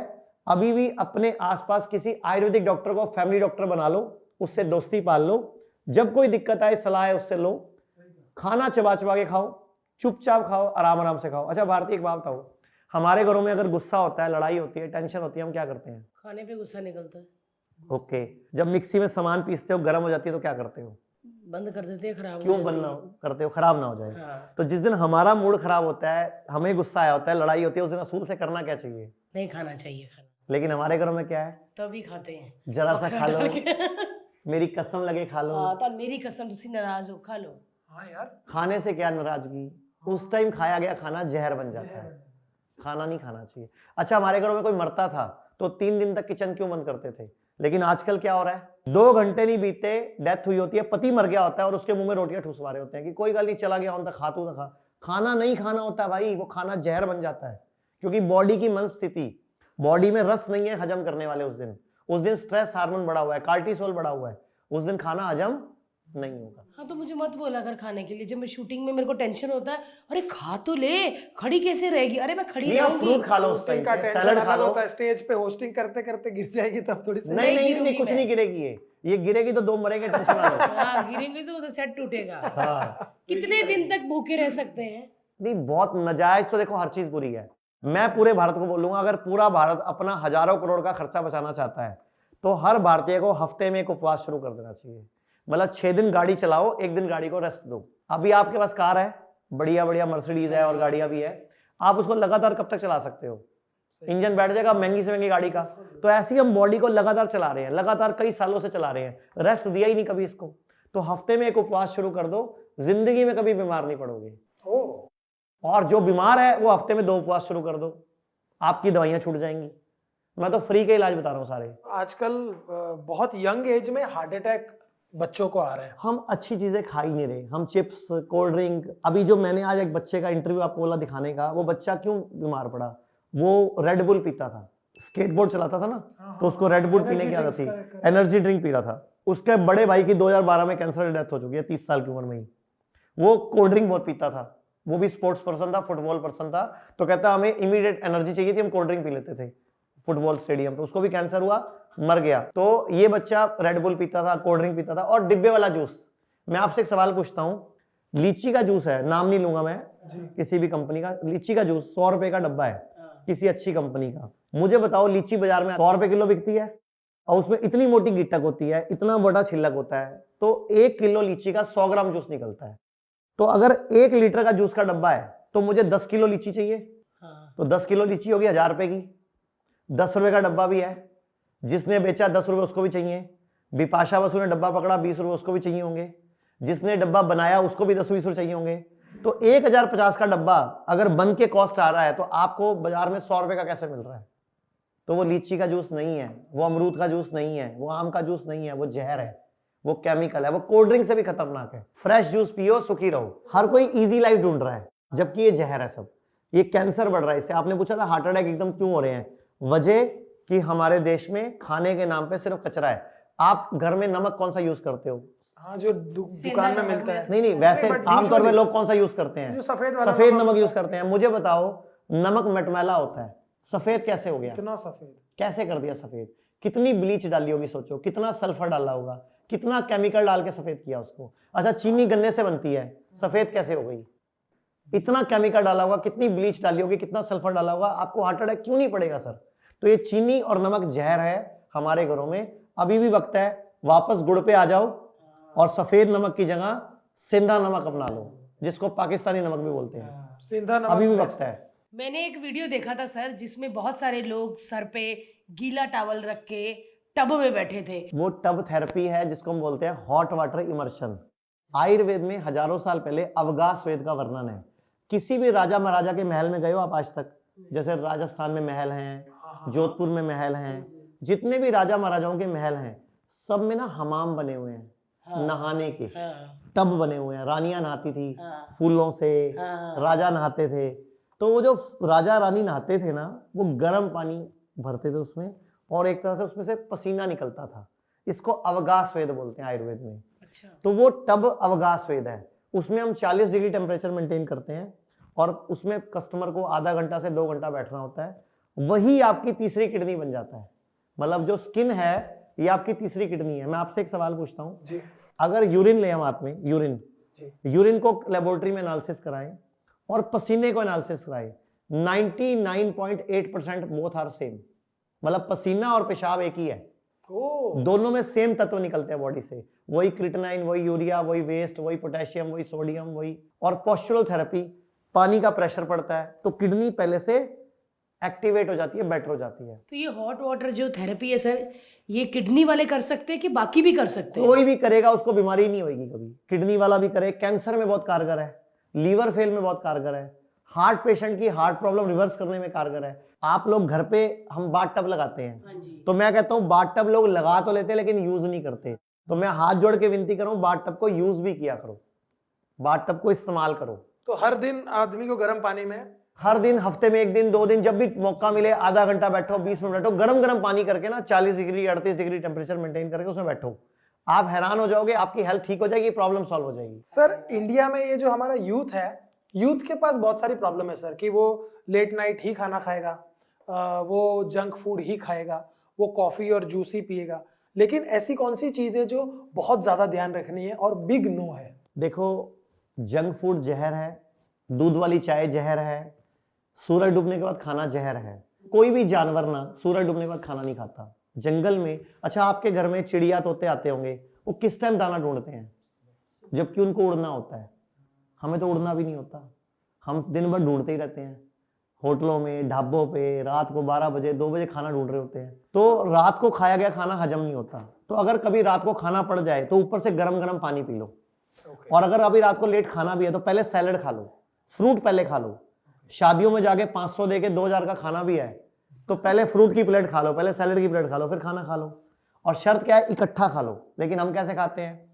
अभी भी अपने आसपास किसी आयुर्वेदिक डॉक्टर को फैमिली डॉक्टर बना लो, उससे दोस्ती पाल लो। जब कोई दिक्कत आए सलाह है उससे लो। खाना चबा चबा के खाओ, चुपचाप खाओ, आराम आराम से खाओ। अच्छा भारती, एक बात बताओ, हमारे घरों में अगर गुस्सा होता है, लड़ाई होती है, टेंशन होती है, हम क्या करते हैं? खाने पे गुस्सा निकलता है, ओके। जब मिक्सी में सामान पीसते हो, गर्म हो जाती है, तो क्या करते हो? बंद कर देते हैं, खराब हो क्यों जाती बंद है। करते हो? खराब ना हो जाए। हाँ, तो जिस दिन हमारा मूड खराब होता है, हमें गुस्सा आया होता है, लड़ाई होती है, उस दिन असूल से करना क्या चाहिए? नहीं खाना चाहिए खाना, लेकिन हमारे घरों में क्या है? तभी खाते हैं। जरा सा बकरा खा लो, डाल के। मेरी कसम लगे खा लो। हाँ, तो मेरी कसम, तुसी नाराज हो, खा लो। हाँ यार, खाने से क्या नाराजगी? उस टाइम खाया गया खाना जहर बन जाता है। खाना नहीं खाना चाहिए। अच्छा, हमारे घरों में कोई मरता था तो 3 दिन तक किचन क्यों बंद करते थे? लेकिन आजकल क्या हो रहा है? 2 घंटे नहीं बीते, डेथ हुई होती है, पति मर गया होता है और उसके मुंह में रोटियां ठुसवा रहे होते हैं कि कोई गल नहीं, चला गया उनका, खा तू ना खा। खाना नहीं खाना होता भाई, वो खाना जहर बन जाता है। क्योंकि बॉडी की मन स्थिति, बॉडी में रस नहीं है हजम करने वाले। उस दिन स्ट्रेस हार्मोन बढ़ा हुआ है, कार्टिसोल बढ़ा हुआ है, उस दिन खाना हजम नहीं होगा। हाँ, तो मुझे मत बोला कर खाने के लिए। जब मैं शूटिंग में मेरे को टेंशन होता है, अरे खा तो ले, खड़ी कैसे रहेगी? अरे मैं खड़ी नहीं, आप रहूंगी। फ्रूट खा लो, उस होस्टिंग टाइम का पे टेंशन सैलड खा अलग लो। होता है, स्टेज पे होस्टिंग करते करते गिर जाएगी तब थोड़ी सी। नहीं नहीं नहीं, गिरूंगी कुछ मैं। नहीं गिरेगी ये गिरेगी तो 2 मरेंगे, टेंशन ना लो। हाँ, गिरेंगे तो सेट टूटेगा। हाँ, कितने दिन तक भूखे रह सकते हैं? नहीं बहुत नाजायज तो देखो हर चीज बुरी है। मैं पूरे भारत को बोलूंगा, अगर पूरा भारत अपना हजारों करोड़ का खर्चा बचाना चाहता है तो हर भारतीय को हफ्ते में एक उपवास शुरू कर देना चाहिए। मतलब 6 दिन गाड़ी चलाओ, 1 दिन गाड़ी को रेस्ट दो। अभी आपके पास कार है, बढ़िया बढ़िया मर्सिडीज है और गाड़ियां भी है, आप उसको लगातार कब तक चला सकते हो? इंजन बैठ जाएगा महंगी से महंगी गाड़ी का। तो ऐसे ही हम बॉडी को लगातार चला रहे हैं, लगातार कई सालों से चला रहे हैं, रेस्ट दिया ही नहीं कभी इसको। तो हफ्ते में एक उपवास शुरू कर दो, जिंदगी में कभी बीमार नहीं पड़ोगे। और जो बीमार है वो हफ्ते में 2 उपवास शुरू कर दो, आपकी दवाइयां छूट जाएंगी। मैं तो फ्री के इलाज बता रहा हूँ सारे। आजकल बहुत यंग एज में हार्ट अटैक बच्चों को आ रहे हैं। हम अच्छी चीजें खा ही नहीं रहे, हम चिप्स, कोल्ड ड्रिंक। अभी जो मैंने आज एक बच्चे का इंटरव्यू आपको बोला दिखाने का, वो बच्चा क्यों बीमार पड़ा? वो रेड बुल पीता था, स्केटबोर्ड चलाता था ना, तो उसको रेड बुल पीने की आदत थी, एनर्जी ड्रिंक पी रहा था। उसके बड़े भाई की 2012 में कैंसर की डेथ हो चुकी है, 30 साल की उम्र में ही। वो कोल्ड ड्रिंक बहुत पीता था, वो भी स्पोर्ट्स पर्सन था, फुटबॉल पर्सन था, तो कहता हमें इमीडिएट एनर्जी चाहिए थी, हम कोल्ड ड्रिंक पी लेते थे फुटबॉल स्टेडियम पे। उसको भी कैंसर हुआ, मर गया। तो ये बच्चा रेड बुल पीता था, कोल्ड ड्रिंक पीता था और डिब्बे वाला जूस। मैं आपसे एक सवाल पूछता हूँ, लीची का जूस है, नाम नहीं लूंगा मैं किसी भी कंपनी का, लीची का जूस 100 रुपए का डब्बा है किसी अच्छी कंपनी का। मुझे बताओ, लीची बाजार में 100 रुपए किलो बिकती है और उसमें इतनी मोटी गिटक होती है, इतना बड़ा छिलक होता है, तो 1 किलो लीची का 100 ग्राम जूस निकलता है। तो अगर 1 लीटर का जूस का डब्बा है तो मुझे 10 किलो लीची चाहिए। तो 10 किलो लीची होगी 1000 रुपए की। 10 रुपए का डब्बा भी है, जिसने बेचा 10 रुपए उसको भी चाहिए। बिपाशा बसु ने डब्बा पकड़ा, 20 रुपए उसको भी चाहिए होंगे। जिसने डब्बा बनाया उसको भी 10-20 रुपए चाहिए होंगे। तो 1050 का डब्बा अगर बन के कॉस्ट आ रहा है तो आपको बाजार में 100 रुपए का कैसे मिल रहा है? तो वो लीची का जूस नहीं है, वो अमरूद का जूस नहीं है, वो आम का जूस नहीं है, वो जहर है, वो केमिकल है, वो कोल्ड ड्रिंक से भी खतरनाक है। फ्रेश जूस पियो, सुखी रहो। हर कोई इजी लाइफ ढूंढ रहा है, जबकि ये जहर है सब। ये कैंसर बढ़ रहा है इससे। आपने पूछा था हार्ट अटैक एकदम क्यों हो रहे हैं? वजह कि हमारे देश में खाने के नाम पे सिर्फ कचरा है। आप घर में नमक कौन सा यूज करते हो? हाँ, जो दुकान में मिलता है। नहीं, वैसे but आमतौर पे usually लोग कौन सा यूज करते हैं? जो सफेद वाला सफेद नमक यूज करते हैं। मुझे बताओ, नमक मटमैला होता है, सफेद कैसे हो गया? इतना सफेद कैसे कर दिया सफेद? कितनी ब्लीच डाली होगी सोचो, कितना सल्फर डाला होगा, कितना केमिकल डाल के सफेद किया उसको। अच्छा, चीनी गन्ने से बनती है, सफेद कैसे हो गई? इतना केमिकल डाला होगा, कितनी ब्लीच डाली होगी, कितना सल्फर डाला होगा, आपको हार्ट अटैक क्यों नहीं पड़ेगा सर? तो ये चीनी और नमक जहर है हमारे घरों में। अभी भी वक्त है, वापस गुड़ पे आ जाओ और सफेद नमक की जगह सिंधा नमक अपना लो, जिसको पाकिस्तानी नमक भी बोलते हैं। सिंधा नमक अभी भी वक्त है। मैंने एक वीडियो देखा था सर, जिसमें बहुत सारे लोग सर पे गीला टॉवल रख के टब में बैठे थे। वो टब थेरेपी है, जिसको हम बोलते हैं हॉट वाटर इमर्शन। आयुर्वेद में हजारों साल पहले अवगास वेद का वर्णन है। किसी भी राजा महाराजा के महल में गए हो आप आज तक? जैसे राजस्थान में महल हैं, जोधपुर में महल हैं, जितने भी राजा महाराजाओं के महल हैं, सब में ना हमाम बने हुए हैं, नहाने के टब बने हुए हैं। रानियां नहाती थी फूलों से, राजा नहाते थे। तो वो जो राजा रानी नहाते थे ना, वो गर्म पानी भरते थे उसमें और एक तरह से उसमें से पसीना निकलता था। इसको अवगास वेद बोलते हैं आयुर्वेद में। अच्छा। तो वो टब अवगास वेद है, उसमें हम 40 डिग्री टेम्परेचर मेंटेन करते हैं और उसमें कस्टमर को आधा घंटा से 2 घंटा बैठना होता है, वही आपकी तीसरी किडनी बन जाता है। मतलब जो स्किन है ये आपकी तीसरी किडनी है। मैं आपसे एक सवाल पूछता हूँ जी अगर यूरिन ले हम हाथ में, जी यूरिन को लेबोरेटरी में एनालिसिस कराएं और पसीने को एनालिसिस कराएं, 99.8% बोथ आर सेम। मतलब पसीना और पेशाब एक ही है, ओ दोनों में सेम तत्व निकलते हैं बॉडी से, वही क्रिएटिनिन, वही यूरिया, वही वेस्ट, वही पोटेशियम, वही सोडियम, वही। और पोस्चुरल थेरेपी, पानी का प्रेशर पड़ता है तो किडनी पहले से एक्टिवेट हो जाती है, बेटर हो जाती है। तो ये हॉट वाटर जो थेरेपी है सर, ये किडनी वाले कर सकते हैं कि बाकी भी कर सकते हैं? कोई भी करेगा उसको बीमारी नहीं होगी कभी। किडनी वाला भी करे, कैंसर में बहुत कारगर है, लीवर फेल में बहुत कारगर है, हार्ट पेशेंट की हार्ट प्रॉब्लम रिवर्स करने में कारगर है। आप लोग घर पे हम बाथ टब लगाते हैं, हाँ जी। तो मैं कहता हूं बाथ टब लोग लगा तो लेते हैं लेकिन यूज नहीं करते। तो मैं हाथ जोड़ के विनती करूं बाथ टब को यूज भी किया करो, बाथ टब को इस्तेमाल करो। तो हर दिन आदमी को गर्म पानी में हर दिन, हफ्ते में 1 दिन 2 दिन, जब भी मौका मिले, आधा घंटा बैठो, 20 मिनट बैठो, गरम गरम पानी करके ना 40 डिग्री 38 डिग्री टेम्परेचर मेंटेन करके उसमें बैठो। आप हैरान हो जाओगे, आपकी हेल्थ ठीक हो जाएगी, प्रॉब्लम सॉल्व हो जाएगी। सर इंडिया में ये जो हमारा यूथ है, यूथ के पास बहुत सारी प्रॉब्लम है सर, कि वो लेट नाइट ही खाना खाएगा, वो जंक फूड ही खाएगा, वो कॉफी और जूस ही पिएगा। लेकिन ऐसी कौन सी चीज है जो बहुत ज्यादा ध्यान रखनी है और बिग नो है? देखो, जंक फूड जहर है, दूध वाली चाय जहर है, सूरज डूबने के बाद खाना जहर है। कोई भी जानवर ना सूरज डूबने के बाद खाना नहीं खाता। जंगल में, अच्छा आपके घर में चिड़िया तोते आते होंगे, वो किस टाइम दाना ढूंढते हैं? जबकि उनको उड़ना होता है। हमें तो उड़ना भी नहीं होता, हम दिन भर ढूंढते ही रहते हैं। होटलों में, ढाबों पे रात को 12 बजे 2 बजे खाना ढूंढ रहे होते हैं। तो रात को खाया गया खाना हजम नहीं होता। तो अगर कभी रात को खाना पड़ जाए तो ऊपर से गरम गरम पानी पी लो। और अगर अभी रात को लेट खाना भी है तो पहले सैलेड खा लो, फ्रूट पहले खा लो। शादियों में जाके 500 दे के 2000 का खाना भी है तो पहले फ्रूट की प्लेट खा लो, पहले सैलेड की प्लेट खा लो, फिर खाना खा लो। और शर्त क्या है? इकट्ठा खा लो। लेकिन हम कैसे खाते हैं?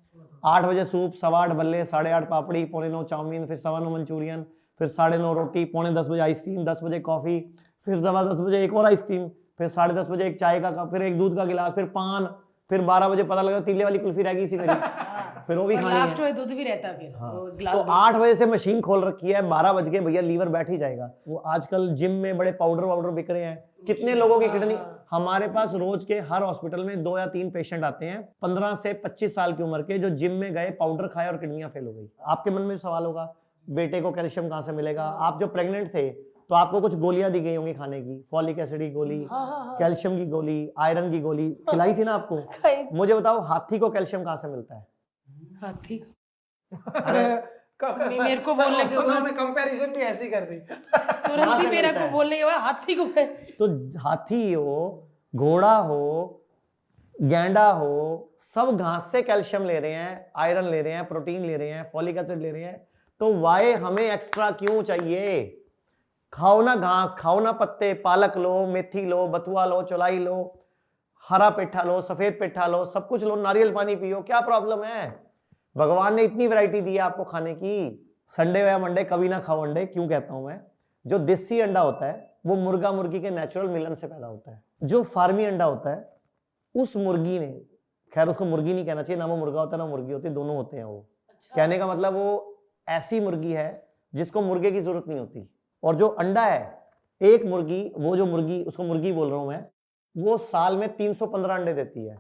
8 बजे सूप, 8:15 बल्ले, 8:30 पापड़ी, 9:45 चाउमीन, फिर 9:15 मंचूरियन, फिर 9:30 रोटी, 9:45 बजे आइसक्रीम, 10 बजे कॉफी, फिर 10:15 बजे एक और आइसक्रीम, फिर 10:30 बजे एक चाय का कप, फिर एक दूध का गिलास, फिर पान, फिर 12 बजे पता लगा तीले वाली कुल्फी रह गई इसी मेरी, फिर वो भी खानी लास्ट है। में दूध भी रहता है फिर हाँ। वो तो ग्लास 8 बजे से मशीन खोल रखी है, 12 बज गए भैया लीवर बैठ ही जाएगा। वो आजकल जिम में बड़े पाउडर वाउडर बिक रहे हैं, कितने लोगों की किडनी। हमारे पास रोज के हर हॉस्पिटल में 2 या 3 पेशेंट आते हैं 15 से 25 साल की उम्र के, जो जिम में गए, पाउडर खाए और किडनियां फेल हो गई। आपके मन में सवाल होगा बेटे को कैल्शियम कहां से मिलेगा? आप जो प्रेग्नेंट थे तो आपको कुछ गोलियां दी गई होंगी खाने की, फॉलिक एसिड की गोली, कैल्शियम की गोली, आयरन की गोली खिलाई थी ना आपको। मुझे बताओ हाथी को कैल्शियम कहां से मिलता है? हाथी मेरे को बोलने के उन्होंने कंपैरिजन भी ऐसी कर दी। तुरंत ही मेरे को बोलने के बाद हाथी को तो हाथी हो, घोड़ा हो, गैंडा हो, सब घास से कैल्शियम ले रहे हैं, आयरन ले रहे हैं, प्रोटीन ले रहे हैं, फॉलिक एसिड ले रहे हैं। तो वाई हमें एक्स्ट्रा क्यों चाहिए? खाओ ना घास, खाओ ना पत्ते, पालक लो, मेथी लो, बथुआ लो, चौलाई लो, हरा पेठा लो, सफेद पेठा लो, सब कुछ लो, नारियल पानी पियो, क्या प्रॉब्लम है? भगवान ने इतनी वैरायटी दी है आपको खाने की। संडे या मंडे कभी ना खाओ अंडे। क्यों कहता हूं मैं? जो देसी अंडा होता है वो मुर्गा मुर्गी के नेचुरल मिलन से पैदा होता है। जो फार्मी अंडा होता है उस मुर्गी ने, खैर उसको मुर्गी नहीं कहना चाहिए, ना वो मुर्गा होता है ना मुर्गी होती, दोनों होते हैं वो। कहने का मतलब वो ऐसी मुर्गी है जिसको मुर्गे की जरूरत नहीं होती। और जो अंडा है, एक मुर्गी, वो जो मुर्गी, उसको मुर्गी बोल रहा हूं मैं, वो साल में 315 अंडे देती है।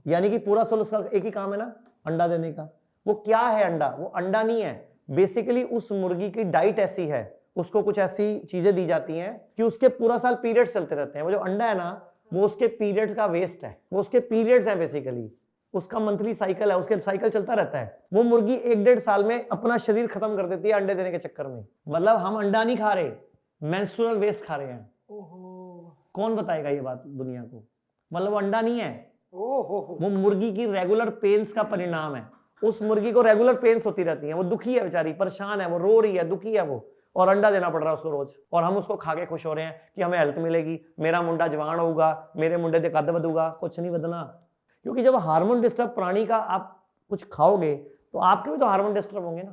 यानी कि पूरा साल उसका एक ही काम है ना, अंडा देने का। वो क्या है अंडा? वो अंडा नहीं है, बेसिकली उस मुर्गी की डाइट ऐसी है, उसको कुछ ऐसी चीजें दी जाती हैं कि उसके पूरा साल पीरियड्स चलते रहते हैं। वो जो अंडा है ना, वो उसके पीरियड्स का वेस्ट है, वो उसके पीरियड्स हैं बेसिकली, उसका मंथली साइकिल है, उसके साइकिल चलता रहता है। वो मुर्गी 1-1.5 साल में अपना शरीर खत्म कर देती है अंडे देने के चक्कर में। मतलब हम अंडा नहीं खा रहे, मेंस्ट्रुअल वेस्ट खा रहे हैं। कौन बताएगा ये बात दुनिया को? मतलब वो अंडा नहीं है, वो मुर्गी की रेगुलर पेन्स का परिणाम है। उस मुर्गी को रेगुलर पेन्स होती रहती हैं, वो दुखी है बेचारी, परेशान है, वो रो रही है, दुखी है वो, और अंडा देना पड़ रहा है उसको रोज। और हम उसको खा के खुश हो रहे हैं कि हमें हेल्थ मिलेगी, मेरा मुंडा जवान होगा, मेरे मुंडे से कद बढ़ूगा। कुछ नहीं बदना, क्योंकि जब हार्मोन डिस्टर्ब प्राणी का आप कुछ खाओगे तो आपके भी तो हार्मोन डिस्टर्ब होंगे ना।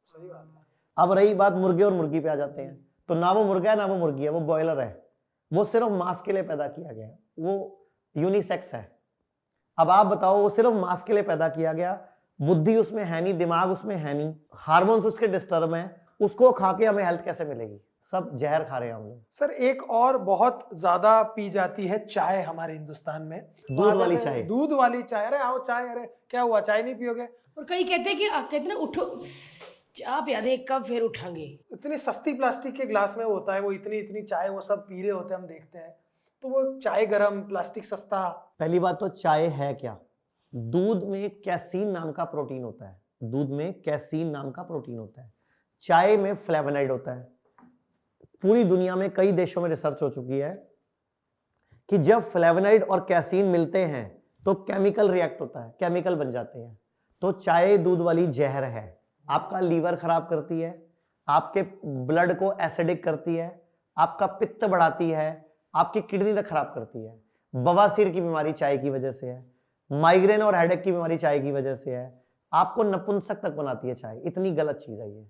सही बात है। अब रही बात मुर्गे और मुर्गी पे आ जाते हैं, तो ना वो मुर्गा है ना वो मुर्गी है, वो बॉयलर है। वो सिर्फ मांस के लिए पैदा किया गया है, वो यूनिसेक्स है। अब आप बताओ, वो सिर्फ मांस के लिए पैदा किया गया, बुद्धि उसमें है नहीं, दिमाग उसमें है नहीं, हार्मोन्स उसके डिस्टर्ब हैं, उसको खा के हमें हेल्थ कैसे मिलेगी? सब जहर खा रहे हैं हम लोग। सर एक और बहुत ज्यादा पी जाती है चाय हमारे हिंदुस्तान में। दूध वाली जैसे चाय। दूध वाली चाय, अरे आओ चाय, अरे क्या हुआ चाय नहीं पियोगे? और कई कहते हैं कि कहते ना उठो चाय पिया दे एक कप फिर उठांगे। इतनी सस्ती प्लास्टिक के ग्लास में होता है, वो इतनी इतनी चाय वो सब पी रहे होते हैं, हम देखते हैं। तो वो चाय गरम, प्लास्टिक सस्ता। पहली बात तो चाय है क्या? दूध में कैसीन नाम का प्रोटीन होता है, दूध में कैसीन नाम का प्रोटीन होता है। चाय में फ्लेवोनाइड होता है। पूरी दुनिया में कई देशों में रिसर्च हो चुकी है कि जब फ्लेवोनाइड और कैसीन मिलते हैं तो केमिकल रिएक्ट होता है, केमिकल बन जाते हैं। तो चाय दूध वाली जहर है, आपका लीवर खराब करती है, आपके ब्लड को एसिडिक करती है, आपका पित्त बढ़ाती है, आपकी किडनी तक खराब करती है। बवासीर की बीमारी चाय की वजह से है, माइग्रेन और हेडेक की बीमारी चाय की वजह से है, आपको नपुंसक तक बनाती है चाय। इतनी गलत चीज है ये।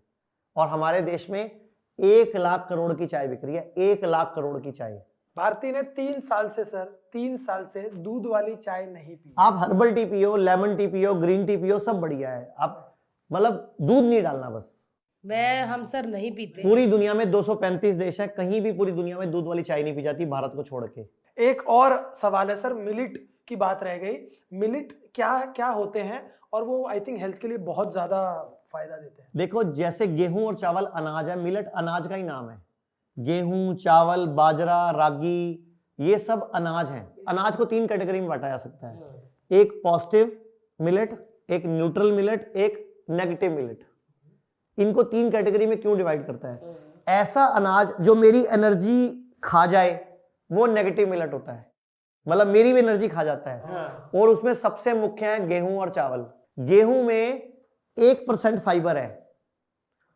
और हमारे देश में 1 लाख करोड़ की चाय बिक रही है, 1 लाख करोड़ की चाय। भारती ने 3 साल से सर 3 साल से दूध वाली चाय नहीं पी। आप हर्बल टी पियो, लेमन टी पियो, ग्रीन टी पियो, सब बढ़िया है। आप मतलब दूध नहीं डालना बस। हम सर नहीं पीते। पूरी दुनिया में 235 देश है, कहीं भी पूरी दुनिया में दूध वाली चाय नहीं पी जाती, भारत को छोड़ के। एक और सवाल है सर, मिलिट की बात रह गई। मिलिट क्या क्या होते हैं और वो आई थिंक हेल्थ के लिए बहुत ज्यादा फायदा देते हैं? देखो, जैसे गेहूं और चावल अनाज है, मिलेट अनाज का ही नाम है। गेहूं, चावल, बाजरा, रागी, ये सब अनाज हैं। अनाज को 3 कैटेगरी में बांटा जा सकता है, एक पॉजिटिव मिलेट, एक न्यूट्रल मिलेट, एक नेगेटिव मिलेट। इनको 3 कैटेगरी में क्यों डिवाइड करता है? ऐसा अनाज जो मेरी एनर्जी खा जाए वो नेगेटिव मिलेट होता है, मतलब मेरी भी एनर्जी खा जाता है। और उसमें सबसे मुख्य है गेहूं और चावल। गेहूं में 1% फाइबर है,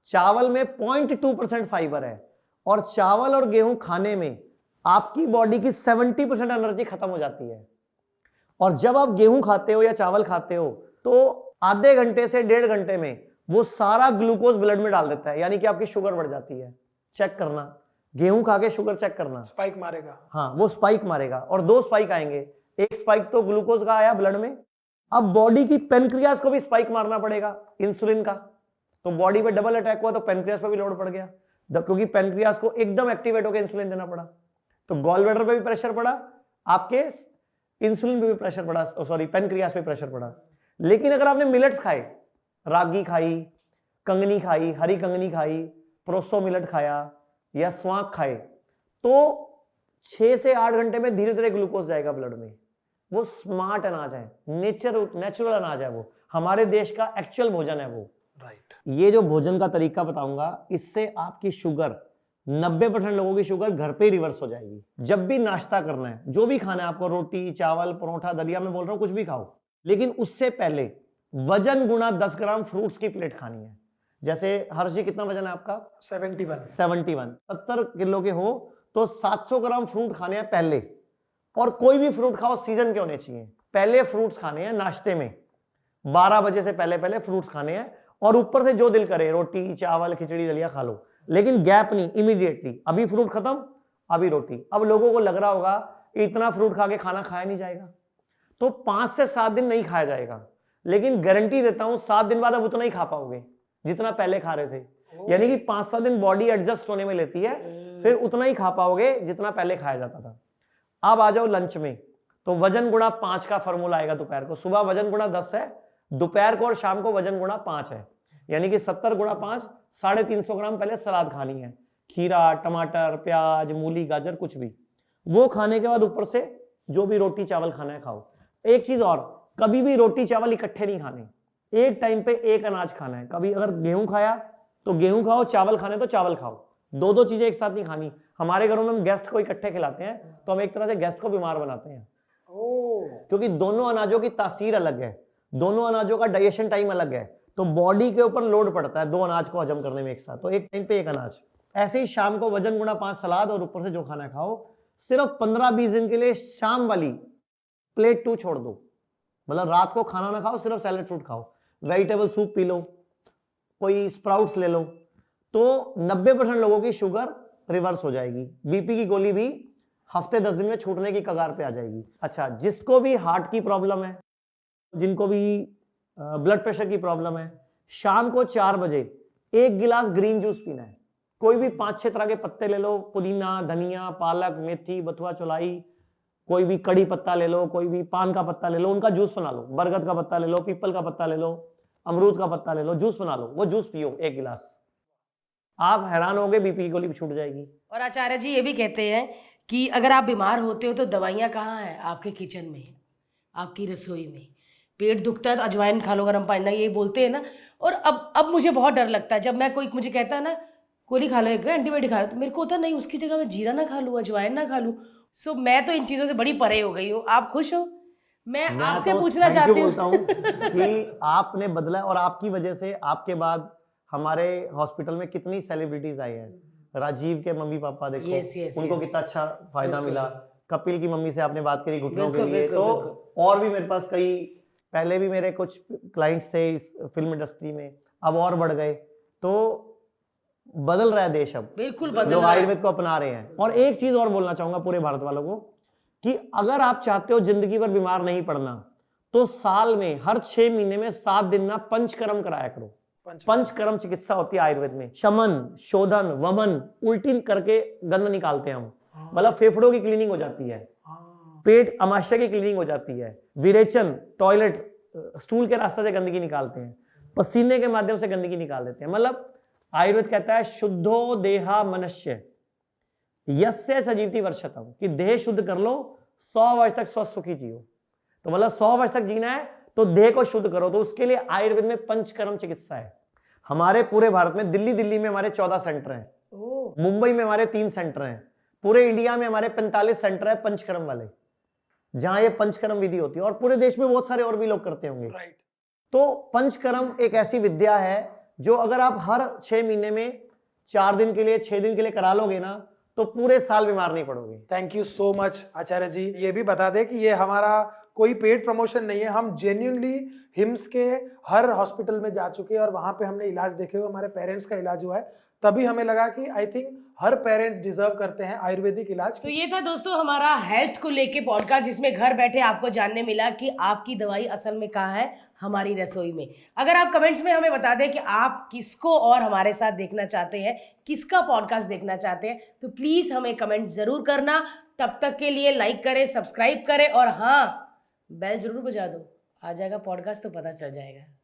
चावल में 0.2% फाइबर है। और चावल और गेहूं खाने में आपकी बॉडी की 70% एनर्जी खत्म हो जाती है। और जब आप गेहूं खाते हो या चावल खाते हो तो आधे घंटे से 1.5 घंटे में वो सारा ग्लूकोज ब्लड में डाल देता है, यानी कि आपकी शुगर बढ़ जाती है। चेक करना, गेहूं खा के शुगर चेक करना, स्पाइक मारेगा। हाँ, वो स्पाइक मारेगा। और 2 स्पाइक आएंगे, एक स्पाइक तो ग्लूकोज का आया ब्लड में, अब बॉडी की पेनक्रियास को भी स्पाइक मारना पड़ेगा इंसुलिन का। तो बॉडी पे डबल अटैक हुआ तो पेनक्रियास पे भी लोड पड़ गया, क्योंकि पेनक्रियास को एकदम एक्टिवेट होकर इंसुलिन देना पड़ा। तो गॉल ब्लैडर पे भी प्रेशर पड़ा, आपके इंसुलिन पे भी प्रेशर पड़ा, सॉरी पेनक्रियास पे प्रेशर पड़ा। लेकिन अगर आपने मिलेट्स खाए, रागी खाई, कंगनी खाई, हरी कंगनी खाई, प्रोसो मिलेट खाया या स्वांग खाए, तो 6 से 8 घंटे में धीरे धीरे ग्लूकोज जाएगा ब्लड में। वो स्मार्ट अनाज है, नेचुरल अनाज है, वो हमारे देश का एक्चुअल भोजन है वो। राइट। ये जो भोजन का तरीका बताऊंगा, इससे आपकी शुगर 90% लोगों की शुगर घर पे ही रिवर्स हो जाएगी। जब भी नाश्ता करना है, जो भी खाना है आपको, रोटी, चावल, परोठा, दलिया, मैं बोल रहा हूं कुछ भी खाओ, लेकिन उससे पहले वजन गुना 10 ग्राम फ्रूट्स की प्लेट खानी है। जैसे हर्ष जी, कितना वजन है आपका? 71। 70 किलो के हो तो 700 ग्राम फ्रूट खाने हैं पहले। और कोई भी फ्रूट खाओ, सीजन के होने चाहिए। पहले फ्रूट्स खाने हैं नाश्ते में, 12 बजे से पहले पहले फ्रूट्स खाने हैं। और ऊपर से जो दिल करे, रोटी, चावल, खिचड़ी, दलिया खा लो, लेकिन गैप नहीं, इमीडिएटली। अभी फ्रूट खत्म, अभी रोटी। अब लोगों को लग रहा होगा इतना फ्रूट खा के खाना खाया नहीं जाएगा, तो 5 से 7 दिन नहीं खाया जाएगा, लेकिन गारंटी देता हूं 7 दिन बाद अब उतना ही खा पाओगे जितना पहले खा रहे थे। यानी कि 5-7 दिन बॉडी एडजस्ट होने में लेती है, फिर उतना ही खा पाओगे जितना पहले खाया जाता था। अब आ जाओ लंच में, तो वजन गुणा 5 का फॉर्मूला आएगा दोपहर को। सुबह वजन गुणा 10 है, दोपहर को और शाम को वजन गुणा 5 है, यानी कि 70 गुणा 5, 350 ग्राम पहले सलाद खानी है। खीरा, टमाटर, प्याज, मूली, गाजर, कुछ भी। वो खाने के बाद ऊपर से जो भी रोटी चावल खाना है खाओ। एक चीज और, कभी भी रोटी चावल इकट्ठे नहीं खाने, एक टाइम पे एक अनाज खाना है। कभी अगर गेहूं खाया तो गेहूं खाओ, चावल खाने तो चावल खाओ, 2 चीजें एक साथ नहीं खानी। हमारे घरों में हम गेस्ट को इकट्ठे खिलाते हैं तो हम एक तरह से गेस्ट को बीमार बनाते हैं, क्योंकि दोनों अनाजों की तासीर अलग है, दोनों अनाजों का डाइजेशन टाइम अलग है, तो बॉडी के ऊपर लोड पड़ता है 2 अनाज को हजम करने में एक साथ। तो एक टाइम पे एक अनाज। ऐसे ही शाम को वजन गुणा 5 सलाद और ऊपर से जो खाना खाओ। सिर्फ 15-20 दिन के लिए शाम वाली प्लेट 2 छोड़ दो, मतलब रात को खाना ना खाओ, सिर्फ सैलेड फ्रूट खाओ, वेजिटेबल सूप पी लो, कोई स्प्राउट्स ले लो, तो 90% लोगों की शुगर रिवर्स हो जाएगी। बीपी की गोली भी हफ्ते 10 दिन में छूटने की कगार पे आ जाएगी। अच्छा, जिसको भी हार्ट की प्रॉब्लम है, जिनको भी ब्लड प्रेशर की प्रॉब्लम है, शाम को 4 बजे 1 गिलास ग्रीन जूस पीना है। कोई भी 5-6 तरह के पत्ते ले लो, पुदीना, धनिया, पालक, मेथी, बथुआ, चौलाई, कोई भी कड़ी पत्ता ले लो, कोई भी पान का पत्ता ले लो, उनका जूस बना लो। बरगद का पत्ता ले लो, पीपल का पत्ता ले लो, अमरूद का पत्ता ले लो, जूस बना लो, वो जूस पियो 1 गिलास। आप हैरान होगे, बीपी की गोली छूट जाएगी। और आचार्य जी ये भी कहते हैं कि अगर आप बीमार होते हो तो दवाइयाँ कहाँ हैं? आपके किचन में, आपकी रसोई में। पेट दुखता है तो अजवाइन खा लो, गर्म पानी ना, ये बोलते हैं ना। और अब मुझे बहुत डर लगता है जब मैं कोई मुझे कहता है ना गोली खा लो, एक एंटीबायोटिक खा लो, तो मेरे को होता है नहीं, उसकी जगह मैं जीरा ना खा लूँ, अजवाइन ना खा लूँ। सो मैं तो इन चीज़ों से बड़ी परे हो गई हूँ। आप खुश हो? मैं आपसे तो पूछना thank you चाहती बोलता हूँ हूँ कि आपने बदला, और आपकी वजह से आपके बाद हमारे हॉस्पिटल में कितनी सेलिब्रिटीज आई हैं। राजीव के मम्मी पापा देखो, Yes, yes, उनको yes. कितना अच्छा फायदा बिल्कुल। मिला। कपिल की मम्मी से आपने बात करी घुटनों के बिल्कुल, लिए, बिल्कुल, तो बिल्कुल। और भी मेरे पास कई, पहले भी मेरे कुछ क्लाइंट्स थे इस फिल्म इंडस्ट्री में, अब और बढ़ गए। तो बदल रहा है देश, अब बिल्कुल बदल लोग रहा है। आयुर्वेद को अपना रहे हैं। और एक चीज और बोलना चाहूंगा पूरे भारत वालों को कि अगर आप चाहते हो जिंदगी भर बीमार नहीं पड़ना, तो साल में हर 6 महीने में 7 दिन ना पंचकर्म कराया करो। पंचकर्म चिकित्सा होती है आयुर्वेद में। शमन, शोधन, वमन, उल्टी करके गंद निकालते हैं हम, मतलब फेफड़ों की क्लीनिंग हो जाती है, पेट अमाशय की क्लीनिंग हो जाती है, विरेचन, टॉयलेट, स्टूल के रास्ते से गंदगी निकालते हैं, पसीने के माध्यम से गंदगी निकाल देते हैं। मतलब आयुर्वेद कहता है शुद्धो देहा मनुष्य यस्य सजीवति वर्षतम, कि देह शुद्ध कर लो, 100 वर्ष तक स्वस्थ सुखी जियो। तो मतलब 100 वर्ष तक जीना है तो देह को शुद्ध करो, तो उसके लिए आयुर्वेद में पंचकर्म चिकित्सा है। हमारे पूरे भारत में दिल्ली में हमारे 14 सेंटर हैं, मुंबई में हमारे 3 सेंटर हैं, पूरे इंडिया में हमारे 45 सेंटर है पंचकर्म वाले, जहां ये पंचकर्म विधि होती है। और पूरे देश में बहुत सारे और भी लोग करते होंगे। तो पंचकर्म एक ऐसी विद्या है जो अगर आप हर 6 महीने में 4 दिन के लिए, 6 दिन के लिए करा लोगे ना, तो पूरे साल बीमार नहीं पड़ोगे। थैंक यू सो मच आचार्य जी। ये भी बता दें कि ये हमारा कोई पेड प्रमोशन नहीं है, हम जेन्युइनली हिम्स के हर हॉस्पिटल में जा चुके हैं और वहां पे हमने इलाज देखे हुए, हमारे पेरेंट्स का इलाज हुआ है, तभी हमें लगा कि I think her parents deserve करते हैं आयुर्वेदिक इलाज। तो ये था दोस्तों हमारा हेल्थ को लेके पॉडकास्ट, जिसमें घर बैठे आपको जानने मिला कि आपकी दवाई असल में कहाँ है, हमारी रसोई में। अगर आप कमेंट्स में हमें बता दें कि आप किसको और हमारे साथ देखना चाहते हैं, किसका पॉडकास्ट देखना चाहते हैं, तो प्लीज़ हमें कमेंट ज़रूर करना। तब तक के लिए लाइक करें, सब्सक्राइब करें और हाँ, बेल ज़रूर बजा दो। आ जाएगा पॉडकास्ट तो पता चल जाएगा।